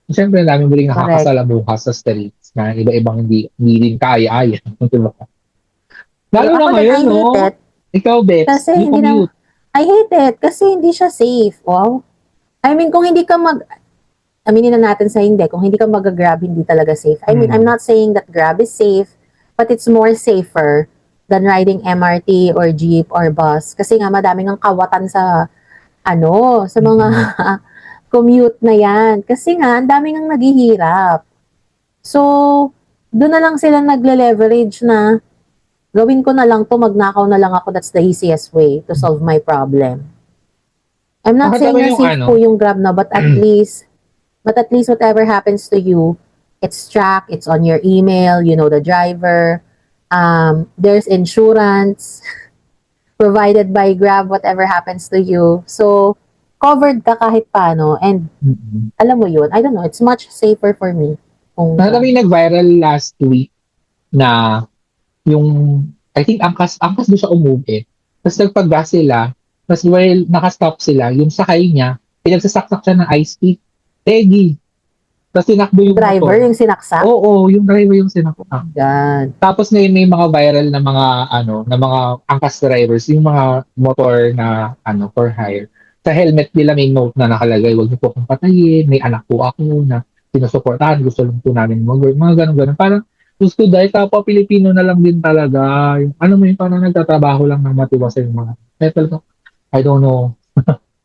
B: Siyempre, ang dami mo rin nakakasalamuha sa streets na iba-ibang hindi din kaya. Diba? Lalo na
A: Ako din,
B: ngayon,
A: I hate
B: no?
A: it.
B: Ikaw, Bex,
A: Kasi
B: yung
A: hindi na,
B: commute.
A: I hate it kasi hindi siya safe. Wow. I mean, kung hindi ka aminin na natin sa hindi, kung hindi ka mag-grab, hindi talaga safe. I mean, I'm not saying that Grab is safe, but it's more safer than riding MRT or jeep or bus. Kasi nga, madaming ang kawatan sa mga commute na yan. Kasi nga, ang daming ang naghihirap. So, doon na lang sila nagle-leverage na gawin ko na lang to, magnakaw na lang ako, that's the easiest way to solve my problem. I'm not
B: Bakit
A: saying
B: naman
A: na
B: yung
A: safe po yung Grab na, but at least whatever happens to you, it's tracked, it's on your email, you know the driver, There's insurance provided by Grab, whatever happens to you. So, covered ka kahit paano. And alam mo yun, I don't know, it's much safer for me. Kung,
B: Nakita mo yung nag-viral last week na yung, I think, angkas doon siya umuwi. Tapos nagpag-gas sila, tapos while nakastop sila, yung sakay niya, pinagsasaksak siya ng ice tea. Tegi. Tapos tinakbo yung
A: driver,
B: motor.
A: yung sinaksak.
B: Oo, yung driver yung sinaksak.
A: God.
B: Tapos ngayon may mga viral na mga na mga angkas drivers, yung mga motor na for hire. Sa helmet nila may note na nakalagay, wag niyo po akong patayin, may anak po ako na sinusuportahan, gusto lang po namin mag-work, mga ganun-ganun. Parang gusto dahil kapwa Pilipino na lang din talaga. Yung, mo yung parang nagtatrabaho lang ng matiwasay yung mga metal. I don't know.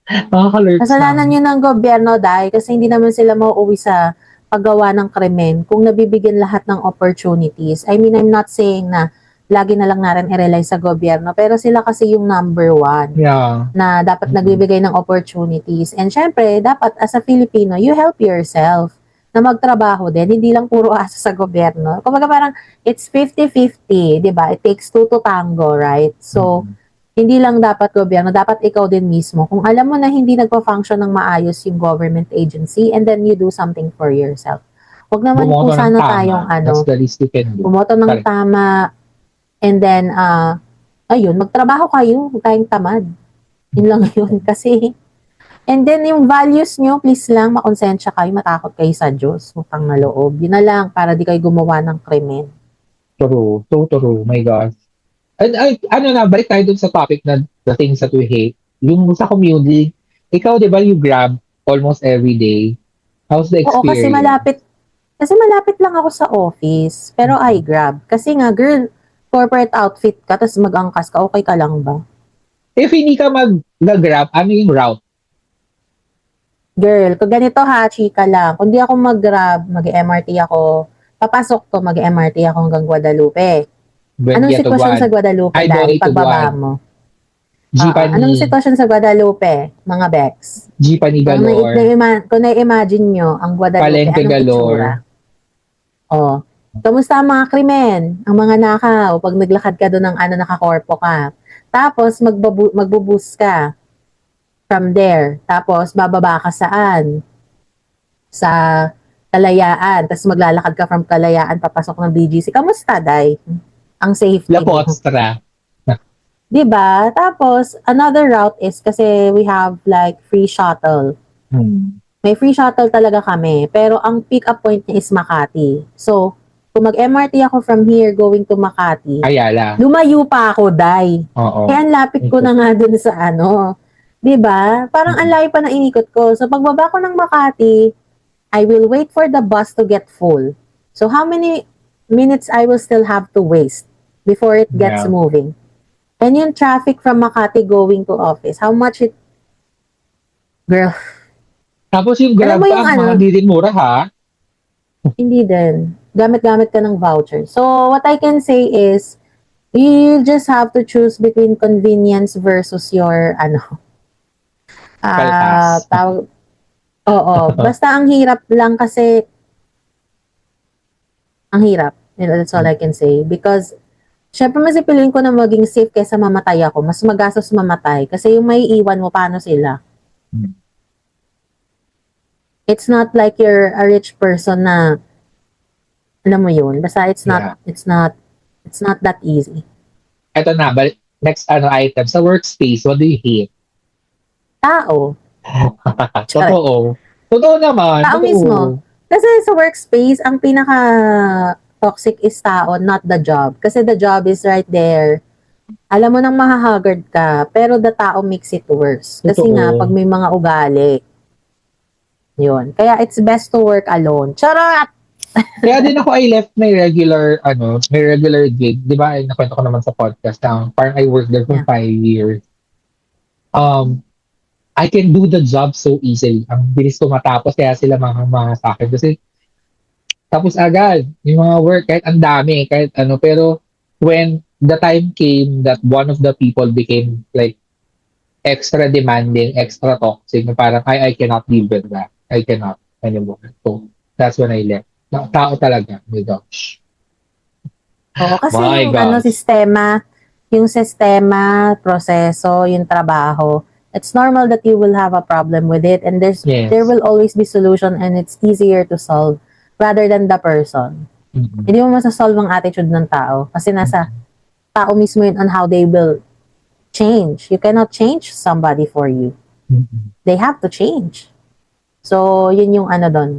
B: Nakaka-alerts
A: Kasalanan yun ng gobyerno dahil kasi hindi naman sila mauuwi sa paggawa ng krimen kung nabibigyan lahat ng opportunities. I mean, I'm not saying na lagi na lang natin i-rely sa gobyerno, pero sila kasi yung number one
B: Yeah.
A: na dapat nagbibigay ng opportunities. And syempre, dapat as a Filipino, you help yourself na magtrabaho din, hindi lang puro asa sa gobyerno. Kumbaga parang it's 50-50, di ba? It takes two to tango, right? So, hindi lang dapat gobyerno, dapat ikaw din mismo. Kung alam mo na hindi nagpa-function ng maayos yung government agency and then you do something for yourself. Huwag naman po
B: Bumoto ng
A: sana
B: tama.
A: tayong
B: That's the least you can do.
A: bumoto ng
B: Correct.
A: tama and then, ayun, magtrabaho kayo, huwag tayong tamad. Yun lang yun. Kasi, and then yung values nyo, please lang, makonsensya kayo, matakot kayo sa Diyos, utang na loob. Yun na lang, para di kayo gumawa ng krimen.
B: True. So true. My God. And balik tayo dun sa topic na the things that we hate. Yung sa community, ikaw, di ba, you grab almost every day. How's the
A: Oo,
B: experience?
A: kasi malapit lang ako sa office, pero I Grab. Kasi nga, girl, corporate outfit ka, tapos mag-angkas ka, okay ka lang ba?
B: If hindi ka mag-grab, ano yung route?
A: Girl, kung ganito ha, chika lang. Kung di ako mag-Grab, mag-MRT ako, papasok to, mag-MRT ako hanggang Guadalupe. Anong sitwasyon sa Guadalupe
B: Ay,
A: dahil
B: Bonito
A: pagbaba
B: Guan.
A: mo?
B: Jeepani.
A: Anong sitwasyon sa Guadalupe, mga Bex?
B: Jeepani galore.
A: Kung na-imagine nyo, ang Guadalupe,
B: Palengke
A: anong
B: galore.
A: itsura? Oh, kamusta ang mga krimen? Ang mga nakaw, pag naglakad ka doon ng nakakorpo ka. Tapos, magbubus ka from there. Tapos, bababa ka saan? Sa Kalayaan. Tapos, maglalakad ka from Kalayaan, papasok ng BGC. Kamusta, Day? Ang safety
B: La
A: mo.
B: Postra.
A: Diba? Tapos, another route is kasi we have like free shuttle. May free shuttle talaga kami. Pero ang pick-up point niya is Makati. So, kung mag-MRT ako from here going to Makati,
B: Ayala.
A: lumayo pa ako, Day.
B: Oo.
A: Kaya ang lapit ko na nga dun sa Diba? Parang ang layo pa na inikot ko. So, pagbaba ko ng Makati, I will wait for the bus to get full. So, how many minutes I will still have to waste before it gets
B: Yeah.
A: moving? And yung traffic from Makati going to office, how much it... Girl,
B: Tapos yung grab
A: Alam mo
B: pa,
A: yung
B: mga di din mura ha.
A: hindi din. Gamit-gamit ka ng voucher. So, what I can say is, you just have to choose between convenience versus your,
B: Kaltas.
A: oo. Basta ang hirap lang kasi, ang hirap. That's all I can say. Because, syempre mas ipiliin ko na maging safe kaysa mamatay ako. Mas magastos mamatay. Kasi yung may iwan mo, paano sila? It's not like you're a rich person na, alam mo yun. Basta it's not that easy.
B: Eto na, next item. Sa workspace, what do you hate?
A: Tao.
B: Totoo. Totoo naman.
A: Tao
B: Totoo.
A: mismo. Kasi sa workspace, ang pinaka toxic is tao, not the job. Kasi the job is right there. Alam mo nang mahahagard ka, pero the tao makes it worse. Kasi
B: Totoo.
A: nga, pag may mga ugali, yun. Kaya it's best to work alone. Charot!
B: Kaya din ako I left my regular gig. Di ba? Nakwento ko naman sa podcast na parang I worked there for 5 years. I can do the job so easily. Ang bilis ko matapos kaya sila mga sa akin. Kasi tapos agad yung mga work kahit ang dami, kahit pero when the time came that one of the people became like extra demanding, extra toxic, parang I cannot deal with that. I cannot anymore. So that's when I left. Tao talaga, my gosh.
A: Oo, kasi
B: My gosh.
A: yung sistema, proseso, yung trabaho, it's normal that you will have a problem with it and
B: Yes.
A: there will always be solution and it's easier to solve rather than the person.
B: Mhm.
A: Hindi mo masasolve ang attitude ng tao kasi nasa tao mismo yun on how they will change. You cannot change somebody for you.
B: Mhm.
A: They have to change. So, yun yung ano doon.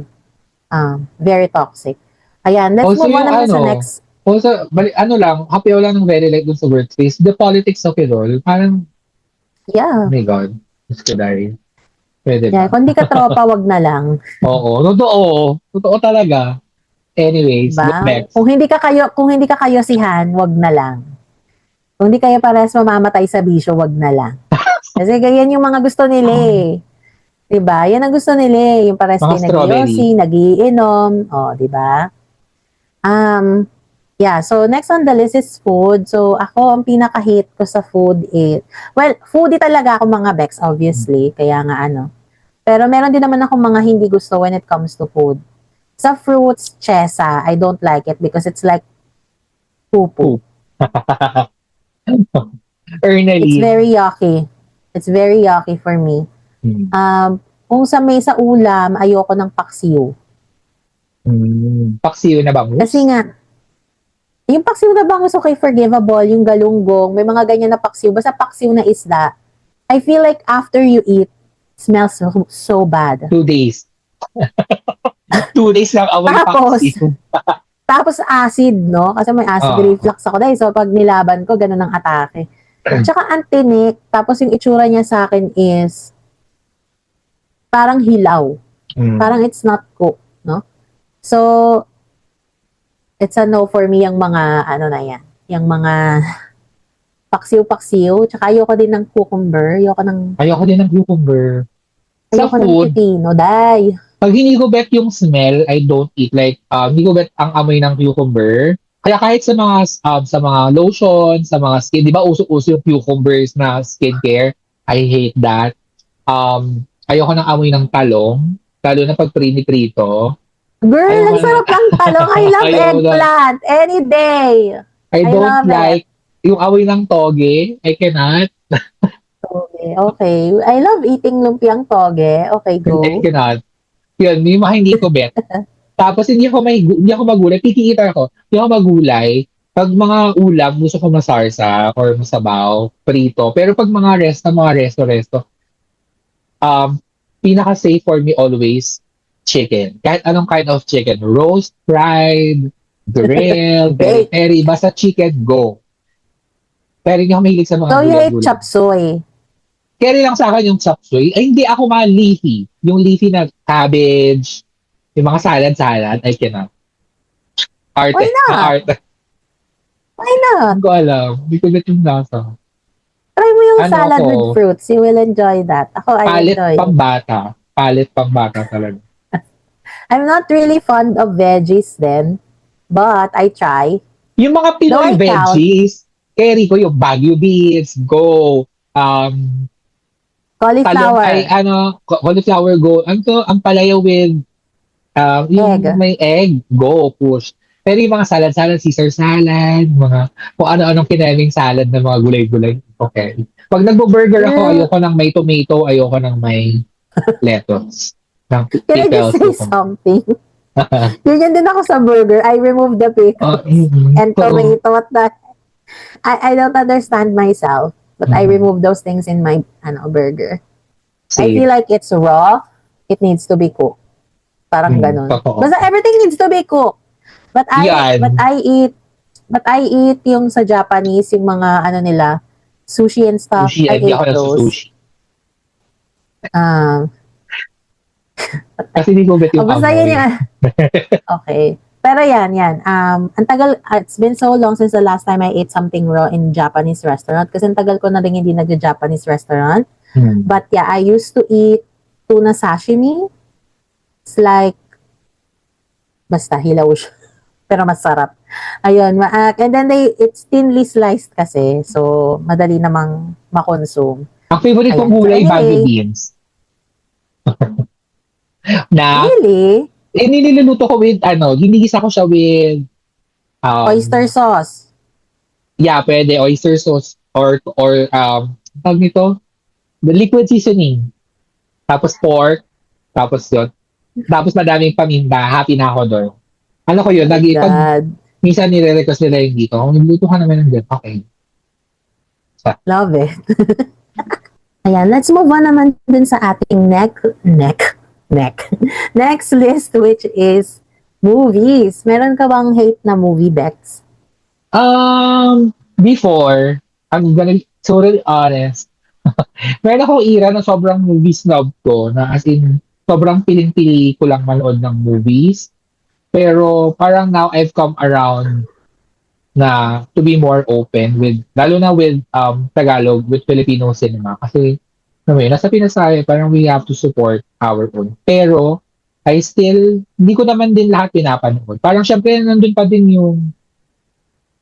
A: Very toxic. Ayan, let's
B: Also
A: move on
B: yung
A: naman sa
B: ano,
A: next.
B: also, ano lang, happy ako lang ng very like dun sa workspace. The politics of it all, parang,
A: Yeah.
B: oh my God, Diyos ko dahil. Pwede
A: Yeah,
B: ba?
A: kung di ka tropa, wag na lang.
B: Oo, totoo. Totoo talaga. Anyways, go
A: Diba?
B: next.
A: Kung hindi ka kayosihan, wag na lang. Kung di kayo parehas mamamatay sa bisyo, wag na lang. Kasi ganyan yung mga gusto nila eh. Diba? Yan ang gusto nila eh. Yung parehas
B: Mga
A: kayo
B: strawberry.
A: nag-yosi, nagiinom. O, diba? Yeah, so next on the list is food. So ako, ang pinaka-hate ko sa food is, well, foodie talaga ako mga Bex, obviously. Kaya nga ano. Pero meron din naman ako mga hindi gusto when it comes to food. Sa fruits, chesa, I don't like it because it's like poo-poo. It's
B: Earnally.
A: very yucky. It's very yucky for me. Kung sa may sa ulam, ayoko ng paksiw.
B: Paksiyo na bangus?
A: Kasi nga, yung paksiw na bangus, okay, forgivable. Yung galunggong, may mga ganyan na paksiw. Basta paksiw na isda. I feel like after you eat, it smells so bad.
B: 2 days. 2 days lang away
A: Tapos,
B: paksiyo.
A: Tapos acid, no? Kasi may acid reflux ako dahil. So, pag nilaban ko, ganun ang atake. Tsaka ang tinik. Tapos yung itsura niya sa akin is parang hilaw. Parang it's not cooked, no? So, it's a no for me yung mga, ano na yan, yung mga paksiw-paksiw. Tsaka ayoko din ng cucumber.
B: Ayoko din ng cucumber. Sa
A: Ayoko ng
B: food,
A: pipino. Day.
B: pag hindi ko bet yung smell, I don't eat. Like, hindi ko bet ang amoy ng cucumber. Kaya kahit sa mga lotion, sa mga skin, di ba uso-uso yung cucumbers na skincare? I hate that. Ayoko ng amoy ng talong, lalo na pag prito.
A: Girl,
B: Ayoko
A: ang sarap ng talong. I love
B: Ayoko na.
A: eggplant. Any day.
B: I don't
A: love
B: like yung amoy ng toge. I cannot.
A: Okay. I love eating lumpiang toge. Okay, go.
B: I cannot. Yun, yung mga hindi ko bet. Tapos hindi ako magulay. Picky eater ako. Hindi ako magulay. Pag mga ulam, gusto ko masarsa or masabaw, prito. Pero pag mga resto, pinaka-safe for me always, chicken. Kahit anong kind of chicken. Roast, fried, grilled, peri-peri. Basta chicken, go. Pero hindi ako mahilig sa mga
A: So, you hate
B: gulay-gulay.
A: chop suey.
B: Carry lang sa akin yung chop suey. Ay, hindi ako leafy. Yung leafy na cabbage, yung mga salad, I cannot. Arte.
A: Why not?
B: Arte.
A: Why not?
B: Hindi ko alam. Hindi ko bet yung lasa.
A: Try mo yung
B: Ano
A: salad
B: ako?
A: with fruits. You will enjoy that. Ako, I
B: Palit
A: enjoy it.
B: pambata. Palit pambata talaga.
A: I'm not really fond of veggies then, but I try.
B: Yung mga Pinoy
A: No, I count.
B: veggies, carry ko yung Baguio beans, go.
A: Cauliflower.
B: Cauliflower, go. Ang palaya with yung
A: Egg.
B: may egg, go, push. Pero yung mga salad, Caesar salad, mga kung ano-anong kinaming salad na mga gulay-gulay, okay. Pag nagbo-burger ako, ayoko ng may tomato, ayoko ng may lettuce.
A: Can I just say something? Ganyan din ako sa burger. I remove the pickles and tomato. What the? I don't understand myself, but I remove those things in my burger. I feel like it's raw. It needs to be cooked. Parang ganun. Basta everything needs to be cooked. But I eat yung sa Japanese, yung mga nila, sushi and stuff.
B: Sushi,
A: I
B: hindi
A: hate
B: ako ng
A: those.
B: sushi. Kasi hindi ko bet yung
A: Basta yun
B: amoy.
A: yung, okay. Pero yan. Ang tagal, it's been so long since the last time I ate something raw in Japanese restaurant. Kasi ang tagal ko na rin hindi nag-Japanese restaurant. But yeah, I used to eat tuna sashimi. It's like, basta hilaw siya. Pero masarap. Ayun. And then it's thinly sliced kasi. So, madali namang makonsume.
B: Ang favorite kong gulay,
A: So, anyway.
B: Baguio beans. Na,
A: Really?
B: niluluto ko with, ginigisa ko siya with
A: Oyster sauce.
B: Yeah, pwede. Oyster sauce or tawag nito, the liquid seasoning. Tapos pork. Tapos yun. Tapos madaming paminta. Happy na ako doon. Ano ko yun? Lagi, pag
A: God.
B: minsan nire-request nila yung dito, kung nagluto ka naman ng dito, okay.
A: Love it. Ayan, let's move on naman dun sa ating next list, which is movies. Meron ka bang hate na movie, Bex?
B: Before, I'm gonna be totally honest. Meron akong era na sobrang movie snob ko, na as in, sobrang piling-pili ko lang manood ng movies. Pero parang now I've come around na to be more open with, lalo na with Tagalog, with Filipino cinema. Kasi, nasa Pinas tayo, parang we have to support our own. Pero, I still, hindi ko naman din lahat pinapanood. Parang syempre, nandun pa din yung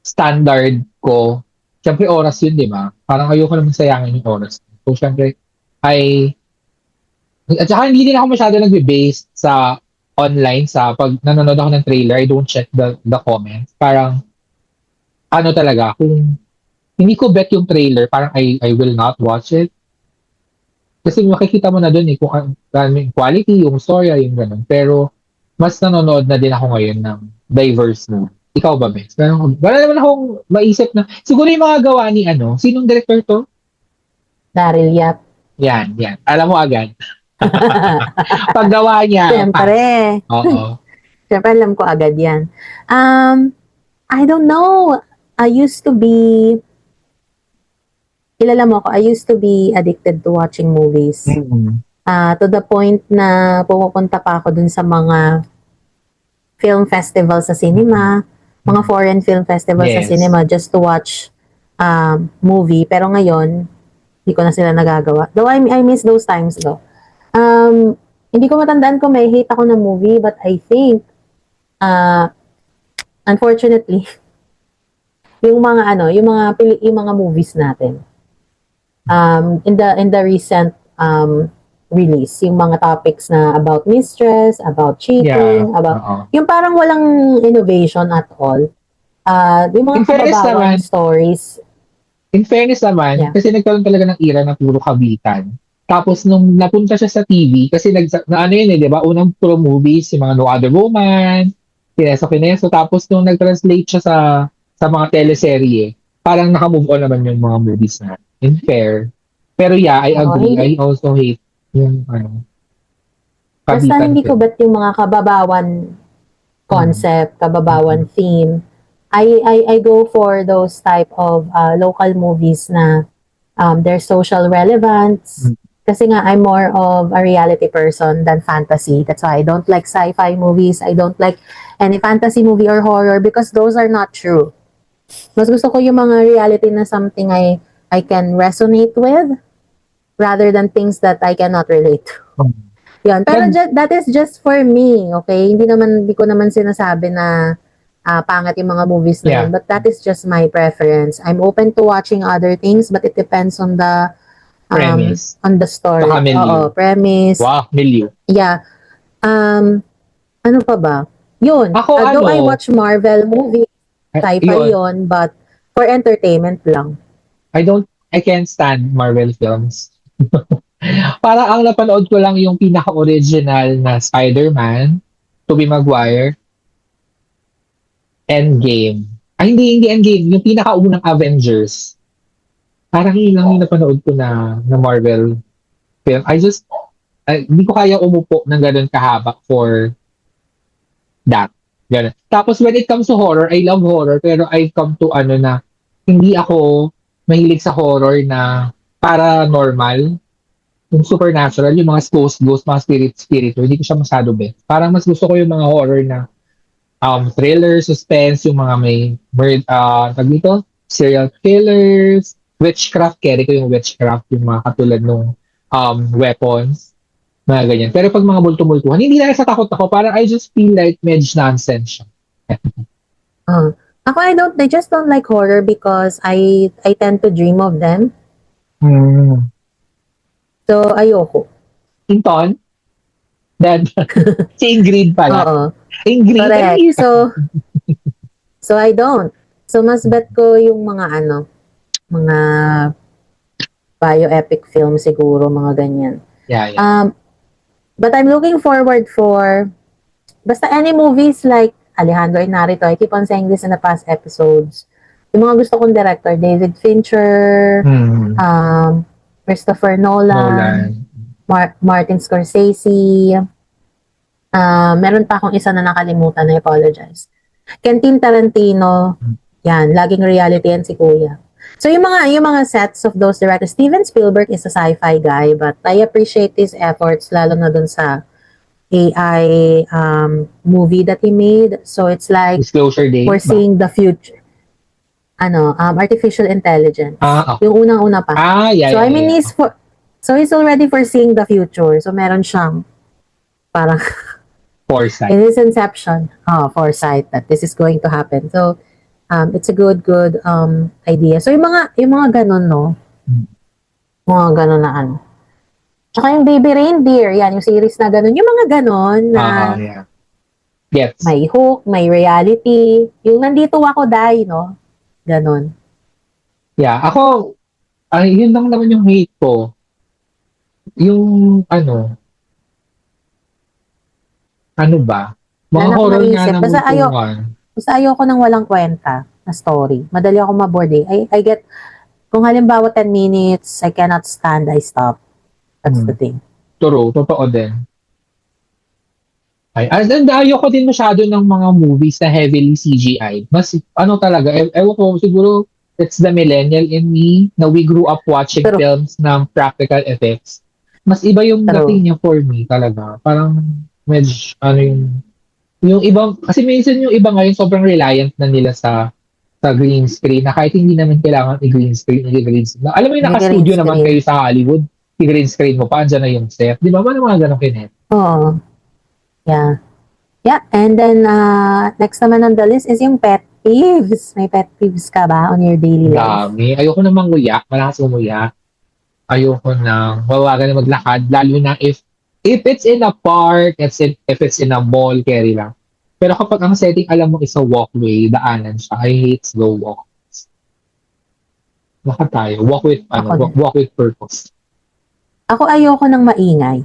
B: standard ko. Syempre, oras yun, di ba? Parang ayoko naman sayangin yung oras. So, syempre, at saka hindi din ako masyado nagbe-base sa online, sa pag nanonood ako ng trailer, I don't check the comments. Parang, ano talaga, kung hindi ko bet yung trailer, parang I will not watch it. Kasi makikita mo na dun kung ano yung quality, yung story, yung ganun. Pero, mas nanonood na din ako ngayon ng diverse movie. Ikaw ba, Bex? Wala naman akong maisip na, siguro yung mga gawa ni sinong director to?
A: Daryl Yap.
B: Yan. Alam mo agad. Paggawa niya.
A: Siyempre.
B: Oo.
A: Siyempre, alam ko agad yan. I don't know. I used to be addicted to watching movies.
B: Mm-hmm.
A: To the point na pumupunta pa ako dun sa mga film festival sa cinema, mga foreign film festival sa
B: Yes.
A: cinema just to watch movie. Pero ngayon, hindi ko na sila nagagawa. Though I miss those times though. Hindi ko matandaan kung may hate ako na movie, but I think unfortunately yung mga movies natin in the recent release, yung mga topics na about mistress, about cheating, about yung parang walang innovation at all. Yung mga kababawang stories.
B: In fairness naman, kasi nagkaroon talaga ng era na puro kabitan. Tapos nung napunta siya sa TV, kasi di ba? Unang puro movies, yung mga No Other Woman, Kineso. Tapos nung nag-translate siya sa mga teleserye, parang naka-move on naman yung mga movies na. In fair. Pero yeah, I agree. I also hate yung
A: basta hindi ko bet yung mga kababawan concept, kababawan theme. I go for those type of local movies na their social relevance. Kasi nga, I'm more of a reality person than fantasy. That's why I don't like sci-fi movies. I don't like any fantasy movie or horror because those are not true. Mas gusto ko yung mga reality na something I can resonate with rather than things that I cannot relate to. Yan. Pero that is just for me, okay? Hindi ko naman sinasabi na pangat yung mga movies na yun. But that is just my preference. I'm open to watching other things, but it depends on the
B: premise.
A: On the story. Oo, premise.
B: Wow, milieu.
A: Yeah. Ano pa ba? Yun. Though I watch Marvel movies, sci-fi yun, but for entertainment lang.
B: I can't stand Marvel films. Para ang napanood ko lang yung pinaka-original na Spider-Man, Tobey Maguire, Endgame. Hindi Endgame, yung pinaka-unang Avengers. Parang yun lang yung napanood ko na Marvel film. Hindi ko kaya umupo ng ganun kahaba for that. Ganun. Tapos when it comes to horror, I love horror, pero I come to na hindi ako mahilig sa horror na paranormal, yung supernatural, yung mga ghost, mga spirit, hindi ko siya masyado bet. Parang mas gusto ko yung mga horror na thriller, suspense, yung mga may serial killers, witchcraft, carry ko yung witchcraft, yung mga katulad ng weapons, mga ganyan. Pero pag mga multo-multuhan, hindi na sa takot ako, parang I just feel like medj nonsense siya.
A: Ako, I just don't like horror because I tend to dream of them. So, ayoko.
B: Inton? Si Ingrid pala.
A: Oo.
B: Ingrid?
A: Correct. So, So I don't. So mas bet ko yung mga mga bioepic film siguro, mga ganyan.
B: Yeah.
A: But I'm looking forward for basta any movies like Alejandro Inarritu. I keep on saying this in the past episodes. Yung mga gusto kong director, David Fincher, Christopher Nolan. Martin Scorsese. Meron pa akong isa na nakalimutan, I apologize. Quentin Tarantino. Yan, laging reality yan si Kuya. So yung mga sets of those directors, Steven Spielberg is a sci-fi guy, but I appreciate his efforts lalo na dun sa AI movie that he made. So it's like
B: Disclosure date.
A: we're seeing the future. Artificial intelligence.
B: Okay.
A: Yung unang-una pa.
B: Yeah.
A: So I mean, he's already foreseeing the future. So meron siyang parang
B: Foresight.
A: in his inception, foresight that this is going to happen. So it's a good idea. So yung mga ganun, no? Mga ganun na ano. Tsaka yung Baby Reindeer, yan, yung series na ganun. Yung mga ganun na
B: Yeah. Yes.
A: may hook, may reality. Yung nandito ako, Day, no? Ganun.
B: Yeah. Ako, yun lang naman yung hate ko. Yung ano ba? Mga
A: Wala na akong
B: horror nga
A: maisip.
B: na
A: Basta Basta ayoko nang walang kwenta na story. Madali ako maboard eh. I get, kung halimbawa 10 minutes, I cannot stand, I stop. That's the thing.
B: Totoo din. And ayoko din masyado ng mga movies na heavily CGI. Mas, talaga, ewan ko, siguro, it's the millennial in me na we grew up watching films ng practical effects. Mas iba yung dating niya for me talaga. Parang, medyo, yung ibang, kasi minsan yung iba ngayon sobrang reliant na nila sa green screen na kahit hindi naman kailangan i-green screen. Alam mo yung naka-studio naman kayo sa Hollywood, i-green screen mo pa, andyan na yung set. Di ba? Mga ganun kinet?
A: Oo. Yeah. Yeah, and then next naman on the list is yung pet peeves. May pet peeves ka ba on your daily life?
B: Dami. Ayoko na manguya. Malakas umuya. Ayoko na mawagan na maglakad. Lalo na if it's in a park, if it's in a mall, carry lang. Pero kapag ang setting, alam mo, is a walkway, daanan siya. I hate slow walks. Lakad tayo. Walk with purpose.
A: Ako ayoko ng maingay.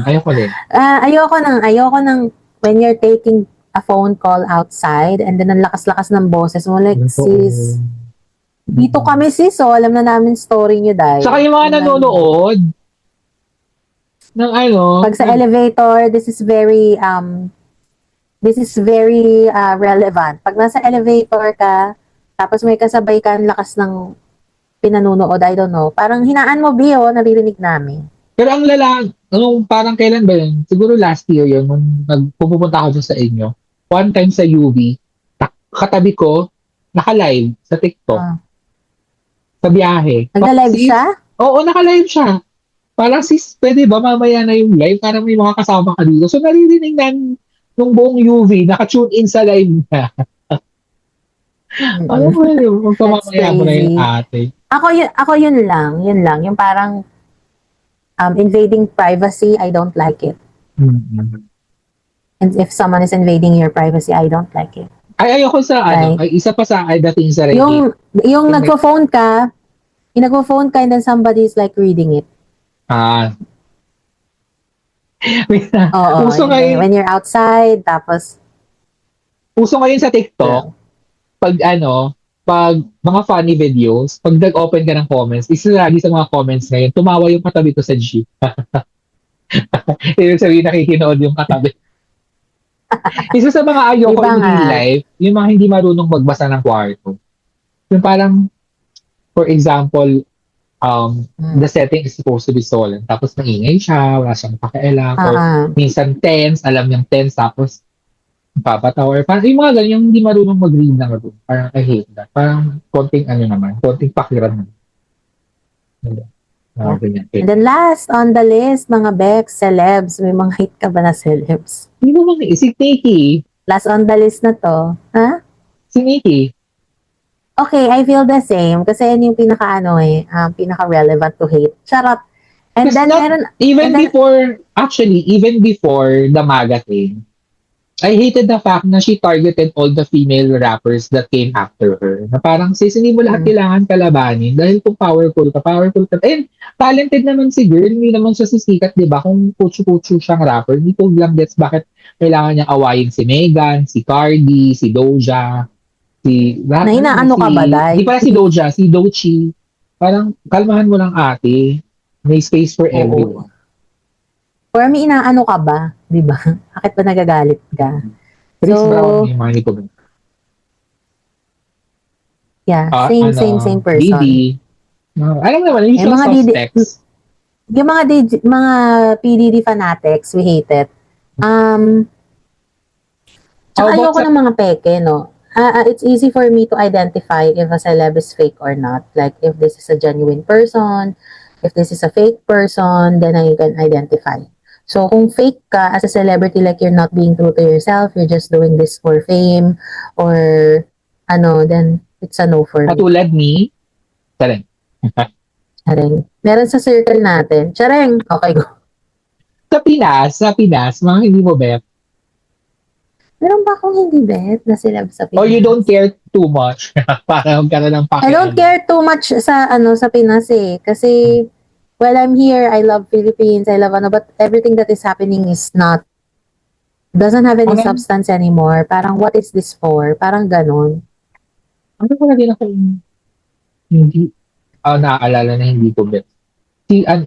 B: Ayoko din.
A: Ayoko ng when you're taking a phone call outside and then ang lakas-lakas ng boses mo, like, sis, dito kami sis, so alam na namin story nyo dahil.
B: Saka yung mga nanonood ng
A: pag sa elevator, this is very relevant. Pag nasa elevator ka, tapos may kasabay ka, ang lakas ng pinanunood, I don't know. Parang hinaan mo, Bio, naririnig namin.
B: Pero ang parang kailan ba yun? Siguro last year yun, nung pupunta ako dyan sa inyo. One time sa UV, katabi ko, naka-live sa TikTok. Sa biyahe.
A: Naka-live siya?
B: Oo, naka-live siya. Parang sis, pwede ba mamaya na yung live? Parang may mga kasama ka dito. So naririnig na nung buong UV, naka-tune in sa live niya. Ano mo yun? Magpamamaya mo na yung ate.
A: Ako yun lang. Yung parang invading privacy, I don't like it. And if someone is invading your privacy, I don't like it.
B: Ayoko sa isa pa sa dating sa Reddit.
A: Yung nagpo-phone ka and then somebody is like reading it. Oo, when you're outside, tapos
B: uso ngayon sa TikTok, pag mga funny videos, pag nag-open ka ng comments, isa lagi sa mga comments ngayon, tumawa yung katabi ko sa jeep. Ibig sabihin, nakikinood yung katabi. Isa sa mga ayoko in real life, yung mga hindi marunong magbasa ng kwarto. Yung parang, for example, the setting is supposed to be solemn. Tapos maingay siya, wala siyang pakialam. Or minsan tense, alam niyang tense, tapos papataw. Or parang yung mga ganyan, yung hindi marunong mag-read ng room. Parang I hate that. Parang konting konting pakiran naman.
A: And then last on the list, mga Bex, celebs. May mga hate ka ba na celebs?
B: Hindi mo si Nikki.
A: Last on the list na to. Ha?
B: Si Nikki.
A: Okay, I feel the same. Kasi yun yung pinaka-relevant to hate. Charot. And then,
B: even before the MAGA thing, I hated the fact na she targeted all the female rappers that came after her. Na parang, sis, hindi mo lahat kailangan kalabanin dahil kung powerful ka. And talented naman si girl, hindi naman siya sisikat, di ba? Kung kutsu-kutsu siyang rapper, hindi ko lang gets bakit kailangan niya awayin si Megan, si Cardi, si Doja, si...
A: Na inaano ka ba, Day?
B: Di pala si Doja, si Doechii. Parang, kalmahan mo lang ate. May space for
A: Oo.
B: everyone.
A: Or may inaano ka ba? Di ba? Bakit ba nagagalit ka?
B: Chris
A: So,
B: Brown, yung mga hindi ko
A: Yeah,
B: ano,
A: same person.
B: Didi. Alam naman, usual
A: mga Didi-
B: suspects.
A: Yung mga PDD fanatics, we hate it. Tsaka
B: How about
A: ayoko ng mga peke, no? It's easy for me to identify if a celeb is fake or not. Like, if this is a genuine person, if this is a fake person, then I can identify. So, kung fake ka as a celebrity, like you're not being true to yourself, you're just doing this for fame, or then it's a no for me.
B: Katulad ni, Tareng.
A: Chareng. Meron sa circle natin. Chareng! Okay, go.
B: Sa Pinas, mga hindi mo bet.
A: Meron ba akong hindi bet na celeb sa Pinas?
B: Or you don't care too much. Para magkaroon ng
A: I don't care too much sa Pinas eh. Kasi, while I'm here, I love Philippines, I love but everything that is happening doesn't have any
B: Parang-
A: substance anymore. Parang, what is this for? Parang ganon.
B: Ano ko na din ako hindi, naaalala na hindi ko bet.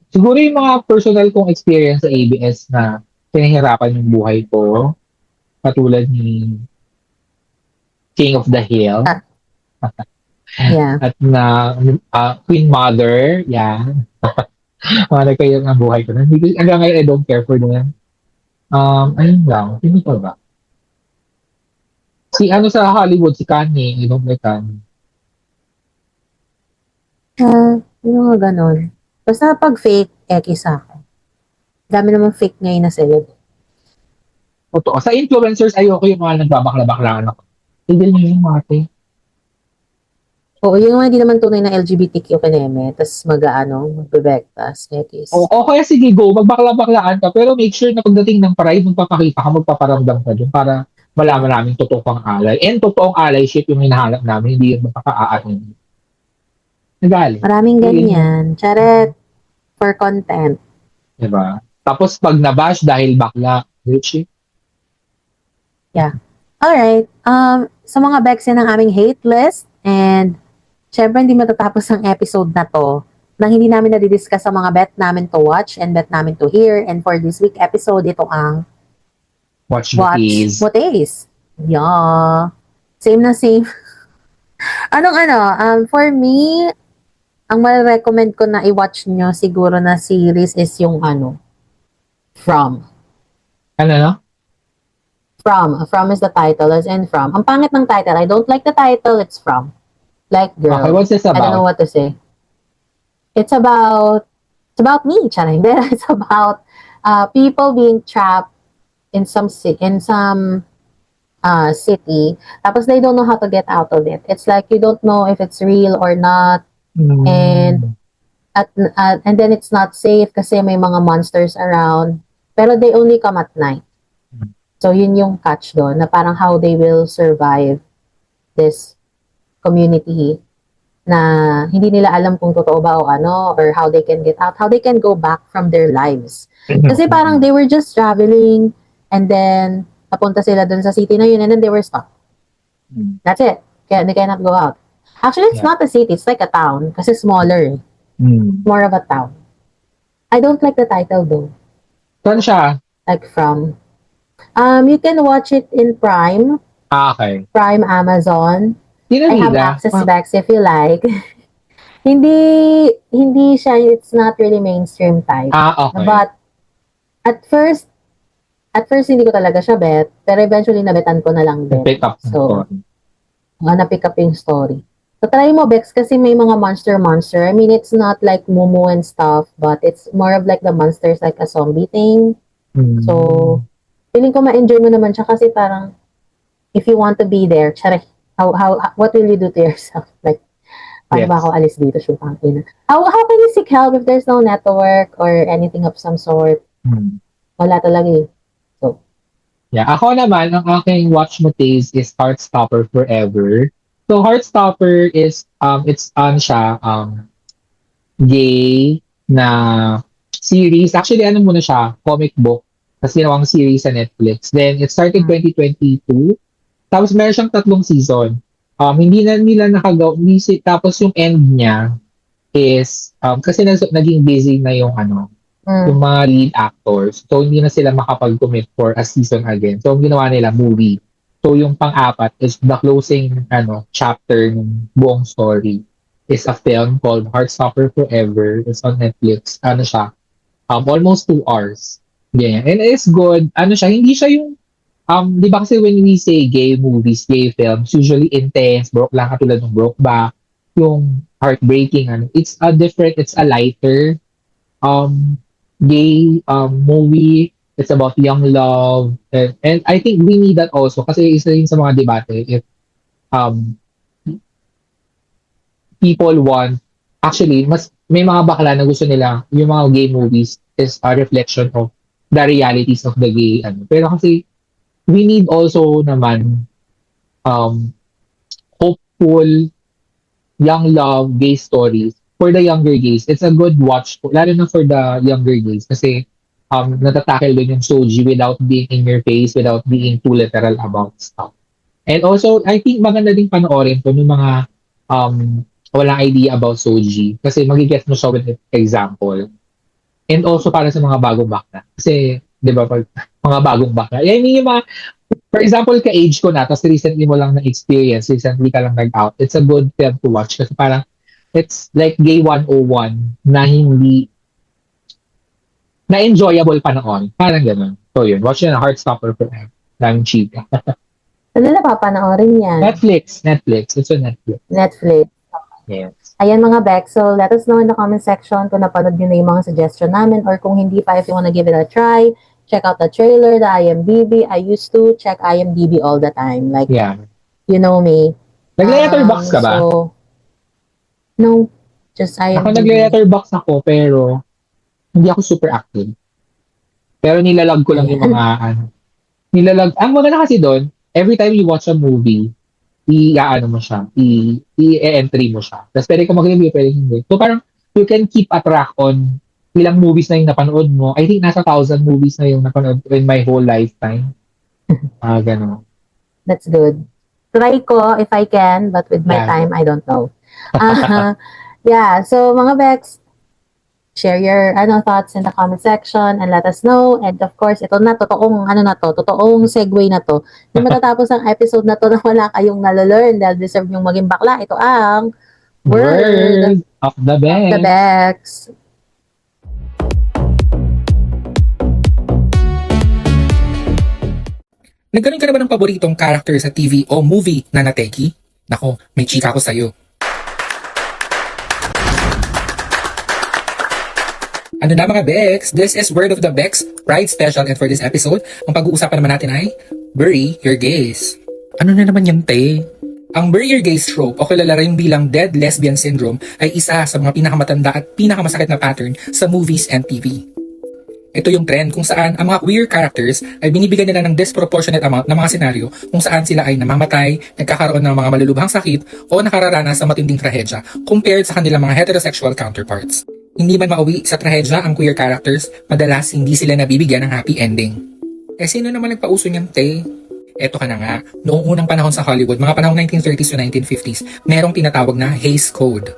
B: Siguro yung mga personal kong experience sa ABS na pinahirapan yung buhay ko. Katulad ni King of the Hill.
A: Yeah.
B: At na Queen Mother. Yan. Mga nagkayo ng buhay ko. Hanggang ngayon, I don't care for them. Ayun lang. Sino pa ba? Si sa Hollywood, si Kanye. I don't like Kanye.
A: Yung mga ganon. Basta pag fake, eki sa akin. Dami namang fake ngayon na celeb.
B: Totoo. Sa influencers, ayoko yung mga nagbabakla-baklaan ako. Tigil niyo yung mate.
A: Oo, yung mga hindi naman tunay na LGBTQ kaneme, tas magbebektas, ekis.
B: O kaya sige, go, magbakla-baklaan ka, pero make sure na pagdating ng pride, magpapakita ka, magpaparamdam ka dun para malaman namin totoo kang alay. And totoong allyship yung hinahanap namin, hindi yung makakaaan. Nagali.
A: Maraming ganyan. Charet. For content.
B: Diba? Tapos pag nabash dahil bakla, Richie.
A: Alright. Sa mga Bexen ng aming hate list, and syempre hindi matatapos ang episode na to nang hindi namin nadidiscuss ang mga bet namin to watch and bet namin to hear. And for this week episode, ito ang
B: Watch
A: Watch
B: Movies.
A: What Is. Yeah. Same na same. For me, ang ma-recommend ko na i-watch nyo siguro na series is yung From.
B: Ano, no?
A: From is the title, as in From. Ang pangit ng title. I don't like the title. It's From. Like, girl.
B: Okay, what's this
A: I don't know
B: about?
A: what to say. It's about me, charing. It's about people being trapped in some city. Tapos they don't know how to get out of it. It's like you don't know if it's real or not. And then it's not safe kasi may mga monsters around. Pero they only come at night. So yun yung catch doon na parang how they will survive this community na hindi nila alam kung totoo ba o or how they can get out, how they can go back from their lives. Kasi parang they were just traveling and then napunta sila dun sa city na yun and then they were stuck. That's it. Kaya they cannot go out. Actually, it's not a city. It's like a town kasi smaller. More of a town. I don't like the title though.
B: Saan siya?
A: Like From. You can watch it in Prime.
B: Okay.
A: Prime Amazon. I have
B: Tinanida.
A: access Bex if you like. hindi siya, it's not really mainstream type.
B: Okay.
A: But at first hindi ko talaga siya bet, pero eventually nabetan ko na lang din.
B: Pick up.
A: So, na-pick up yung story. So, try mo, Bex, kasi may mga monster. I mean, it's not like Momo and stuff, but it's more of like the monsters, like a zombie thing. So, feeling ko ma-enjoy mo naman siya kasi parang, if you want to be there, what will you do to yourself? Like, paano ba ako alis dito? Shootang ina. How can you seek help if there's no network or anything of some sort? Wala talaga eh. So,
B: Yeah, ako naman, ang aking watch mo taste is Heartstopper Forever. So Heartstopper is it's siya gay na series. Actually ano muna siya, comic book. Tapos ginawang series sa Netflix. Then it started 2022. Tapos meron siyang 3 season. Hindi na nila nakagaw, tapos yung end niya is kasi naging busy na yung yung mga lead actors. So, hindi na sila makapag-commit for a season again. So, ang ginawa nila, movie. So, yung pang-apat is the closing chapter ng buong story is a film called Heartstopper Forever. It's on Netflix. Ano siya? Almost 2 hours. Yeah. And it's good. Ano siya? Hindi siya yung di ba kasi when we say gay movies, gay films, usually intense, broke lang katulad ng Brokeback, yung heartbreaking, it's a lighter, gay movie. It's about young love, and I think we need that also kasi isa rin sa mga debate if people want, actually mas may mga bakla na gusto nila yung mga gay movies is a reflection of the realities of the gay pero kasi we need also naman hopeful young love gay stories for the younger gays. It's a good watch, lalo na for the younger gays kasi natatakil din yung Soji without being in your face, without being too literal about stuff. And also, I think maganda din panoorin to ng mga walang idea about Soji kasi magigets mo siya with example. And also para sa mga bagong bakla. Kasi, di ba, pag mga bagong bakla, I mean, yung mga, for example, ka-age ko na, tapos recently mo lang na-experience, recently ka lang nag-out, it's a good film to watch kasi parang it's like Gay 101 na hindi na enjoyable panahon. Parang gano'n. So yun, watch yun na Heartstopper Forever. Daming chika.
A: Ano na papanoorin yan?
B: Netflix. It's on Netflix.
A: Netflix.
B: Yes.
A: Ayan mga Bex, so let us know in the comment section kung napanood nyo na yung mga suggestion namin or kung hindi pa, if you wanna give it a try, check out the trailer, the IMDb. I used to check IMDb all the time. Like,
B: Yeah.
A: you know me.
B: Nag-letterbox ka ba?
A: So, no, just
B: Ako
A: IMDb.
B: nag-letterbox ako pero hindi ako super active. Pero nilalag ko lang yung mga nilalag. Ang maganda kasi doon, every time you watch a movie, mo siya, i-entry mo siya. Tapos pwede ka mag-review, pwede hindi. So parang you can keep a track on ilang movies na yung napanood mo. I think nasa 1,000 movies na yung napanood in my whole lifetime. Gano'n.
A: That's good. Try ko if I can, but with my
B: Yeah.
A: time, I don't know. Yeah, so mga Bex, share your thoughts in the comment section and let us know. And of course, ito na, totoong segue na to. Hindi matatapos ang episode na to na wala kayong nalalearn dahil deserve yung maging bakla. Ito ang Word
B: of the
A: of the
B: Bex.
A: Bex.
F: Nagkaroon ka na ba ng paboritong character sa TV o movie na nateki? Nako, may chika ko sa'yo. Ano na mga Bex? This is Word of the Bex, Pride Special, and for this episode, ang pag-uusapan naman natin ay Bury Your Gays. Ano na naman yan, te? Ang Bury Your Gays trope o kilala rin bilang Dead Lesbian Syndrome ay isa sa mga pinakamatanda at pinakamasakit na pattern sa movies and TV. Ito yung trend kung saan ang mga queer characters ay binibigyan nila ng disproportionate amount ng mga senaryo kung saan sila ay namamatay, nagkakaroon ng mga malulubhang sakit o nakararanas sa matinding trahedya compared sa kanilang mga heterosexual counterparts. Hindi man mauwi sa trahedya ang queer characters, madalas hindi sila nabibigyan ng happy ending. Eh sino naman nagpauso niyan, te? Eto ka na nga, noong unang panahon sa Hollywood, mga panahong 1930s to 1950s, merong tinatawag na Hays Code.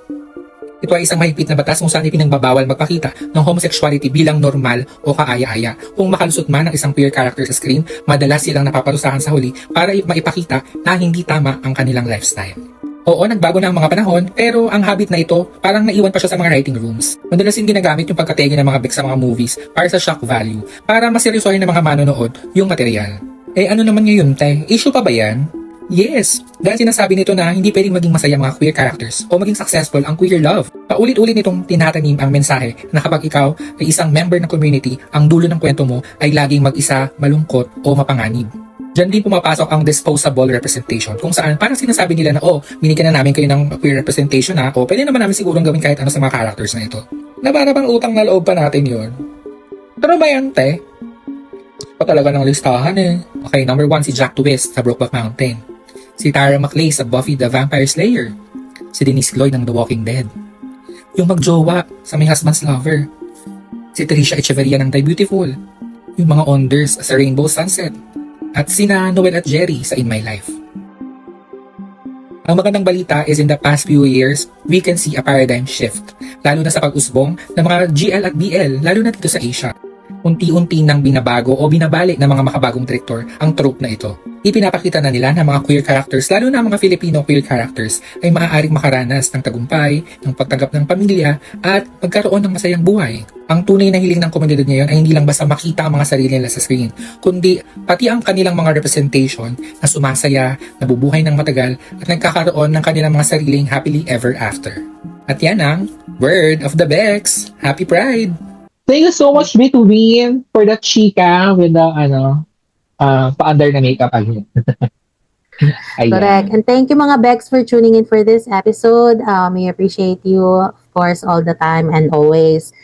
F: Ito ay isang mahigpit na batas kung saan ipinagbabawal magpakita ng homosexuality bilang normal o kaaya-aya. Kung makalusot man ang isang queer character sa screen, madalas silang napaparusahan sa huli para maipakita na hindi tama ang kanilang lifestyle. Oo, nagbago na ang mga panahon, pero ang habit na ito parang naiwan pa siya sa mga writing rooms. Madalas din ginagamit yung pagkategi ng mga Bex sa mga movies para sa shock value, para maseryosohin ng mga manonood yung material. Eh ano naman ngayon, te? Issue pa ba yan? Yes, dahil sinasabi nito na hindi pwedeng maging masaya mga queer characters o maging successful ang queer love. Paulit-ulit nitong tinatanim ang mensahe na kapag ikaw ay isang member ng community, ang dulo ng kwento mo ay laging mag-isa, malungkot o mapanganib. Diyan din pumapasok ang disposable representation kung saan parang sinasabi nila na binigyan na namin kayo ng queer representation o pwede naman namin sigurong gawin kahit ano sa mga characters na ito. Na para bang utang na loob pa natin yon. Pero ba yan, te? O talaga ng listahan eh. Okay, number 1 si Jack Twist sa Brokeback Mountain. Si Tara McLeay sa Buffy the Vampire Slayer. Si Denise Lloyd ng The Walking Dead. Yung magjowa sa My Husband's Lover. Si Trisha Echeverria ng Die Beautiful. Yung mga Onders sa Rainbow Sunset. At sina Noel at Jerry sa In My Life. Ang magandang balita is in the past few years, we can see a paradigm shift, lalo na sa pag-usbong ng mga GL at BL, lalo na dito sa Asia. Unti-unti nang binabago o binabalik ng mga makabagong direktor ang trope na ito. Ipinapakita na nila na mga queer characters, lalo na mga Filipino queer characters, ay maaaring makaranas ng tagumpay, ng pagtanggap ng pamilya, at magkaroon ng masayang buhay. Ang tunay na hiling ng komunidad ngayon ay hindi lang basta makita ang mga sarili nila sa screen, kundi pati ang kanilang mga representation na sumasaya, nabubuhay ng matagal, at nagkakaroon ng kanilang mga sariling happily ever after. At yan ang Word of the Bex. Happy Pride!
B: Thank you so much, Between, for the chika with the, pa-under na makeup again. Ayan.
A: Correct. And thank you mga Bex for tuning in for this episode. We appreciate you, of course, all the time and always.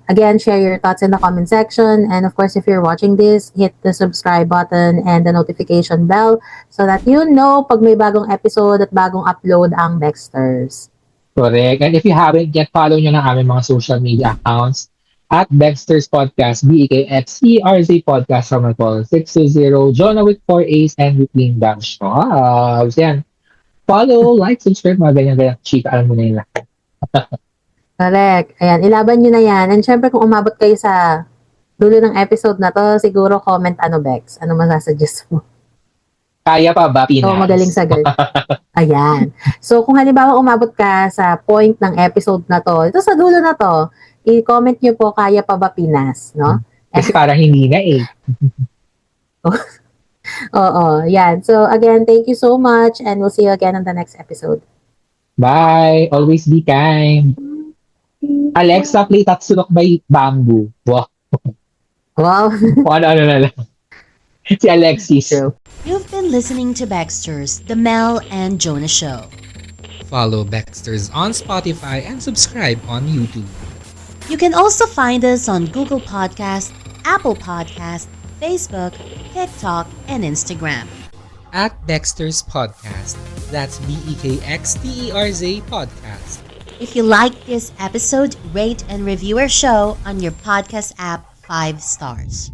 A: Again, share your thoughts in the comment section. And of course, if you're watching this, hit the subscribe button and the notification bell so that you know pag may bagong episode at bagong upload ang Bexters.
B: Correct. And if you haven't yet, follow nyo na aming mga social media accounts at Dexter's Podcast, BEKXERZ Podcast from Call 620, Jonah with 4 A's and Between Dash Shops. Yan. Follow, like, subscribe, mga ganyan-ganyan. Chika, alam mo na yun lahat.
A: Correct. Ayan, ilaban nyo na yan. And syempre, kung umabot kayo sa dulo ng episode na to, siguro comment Bex. Ano masasuggest mo?
B: Kaya pa ba, Pinas?
A: So, magaling sagot. Ayan. So, kung halimbawa umabot ka sa point ng episode na to, ito sa dulo na to, i-comment nyo po, kaya pa ba Pinas, no?
B: Kasi parang hindi na eh.
A: Oo, yan. So, again, thank you so much and we'll see you again on the next episode.
B: Bye! Always be kind. Alexa, play Tatsunok by Bamboo. Wow.
A: Wow.
B: Ano na lang. Si Alexis.
A: True.
G: You've been listening to Baxter's The Mel and Jonah Show.
F: Follow Baxters on Spotify and subscribe on YouTube.
G: You can also find us on Google Podcast, Apple Podcast, Facebook, TikTok, and Instagram.
F: At Dexter's Podcast. That's BEKXTERZ Podcast.
G: If you like this episode, rate and review our show on your podcast app 5 stars.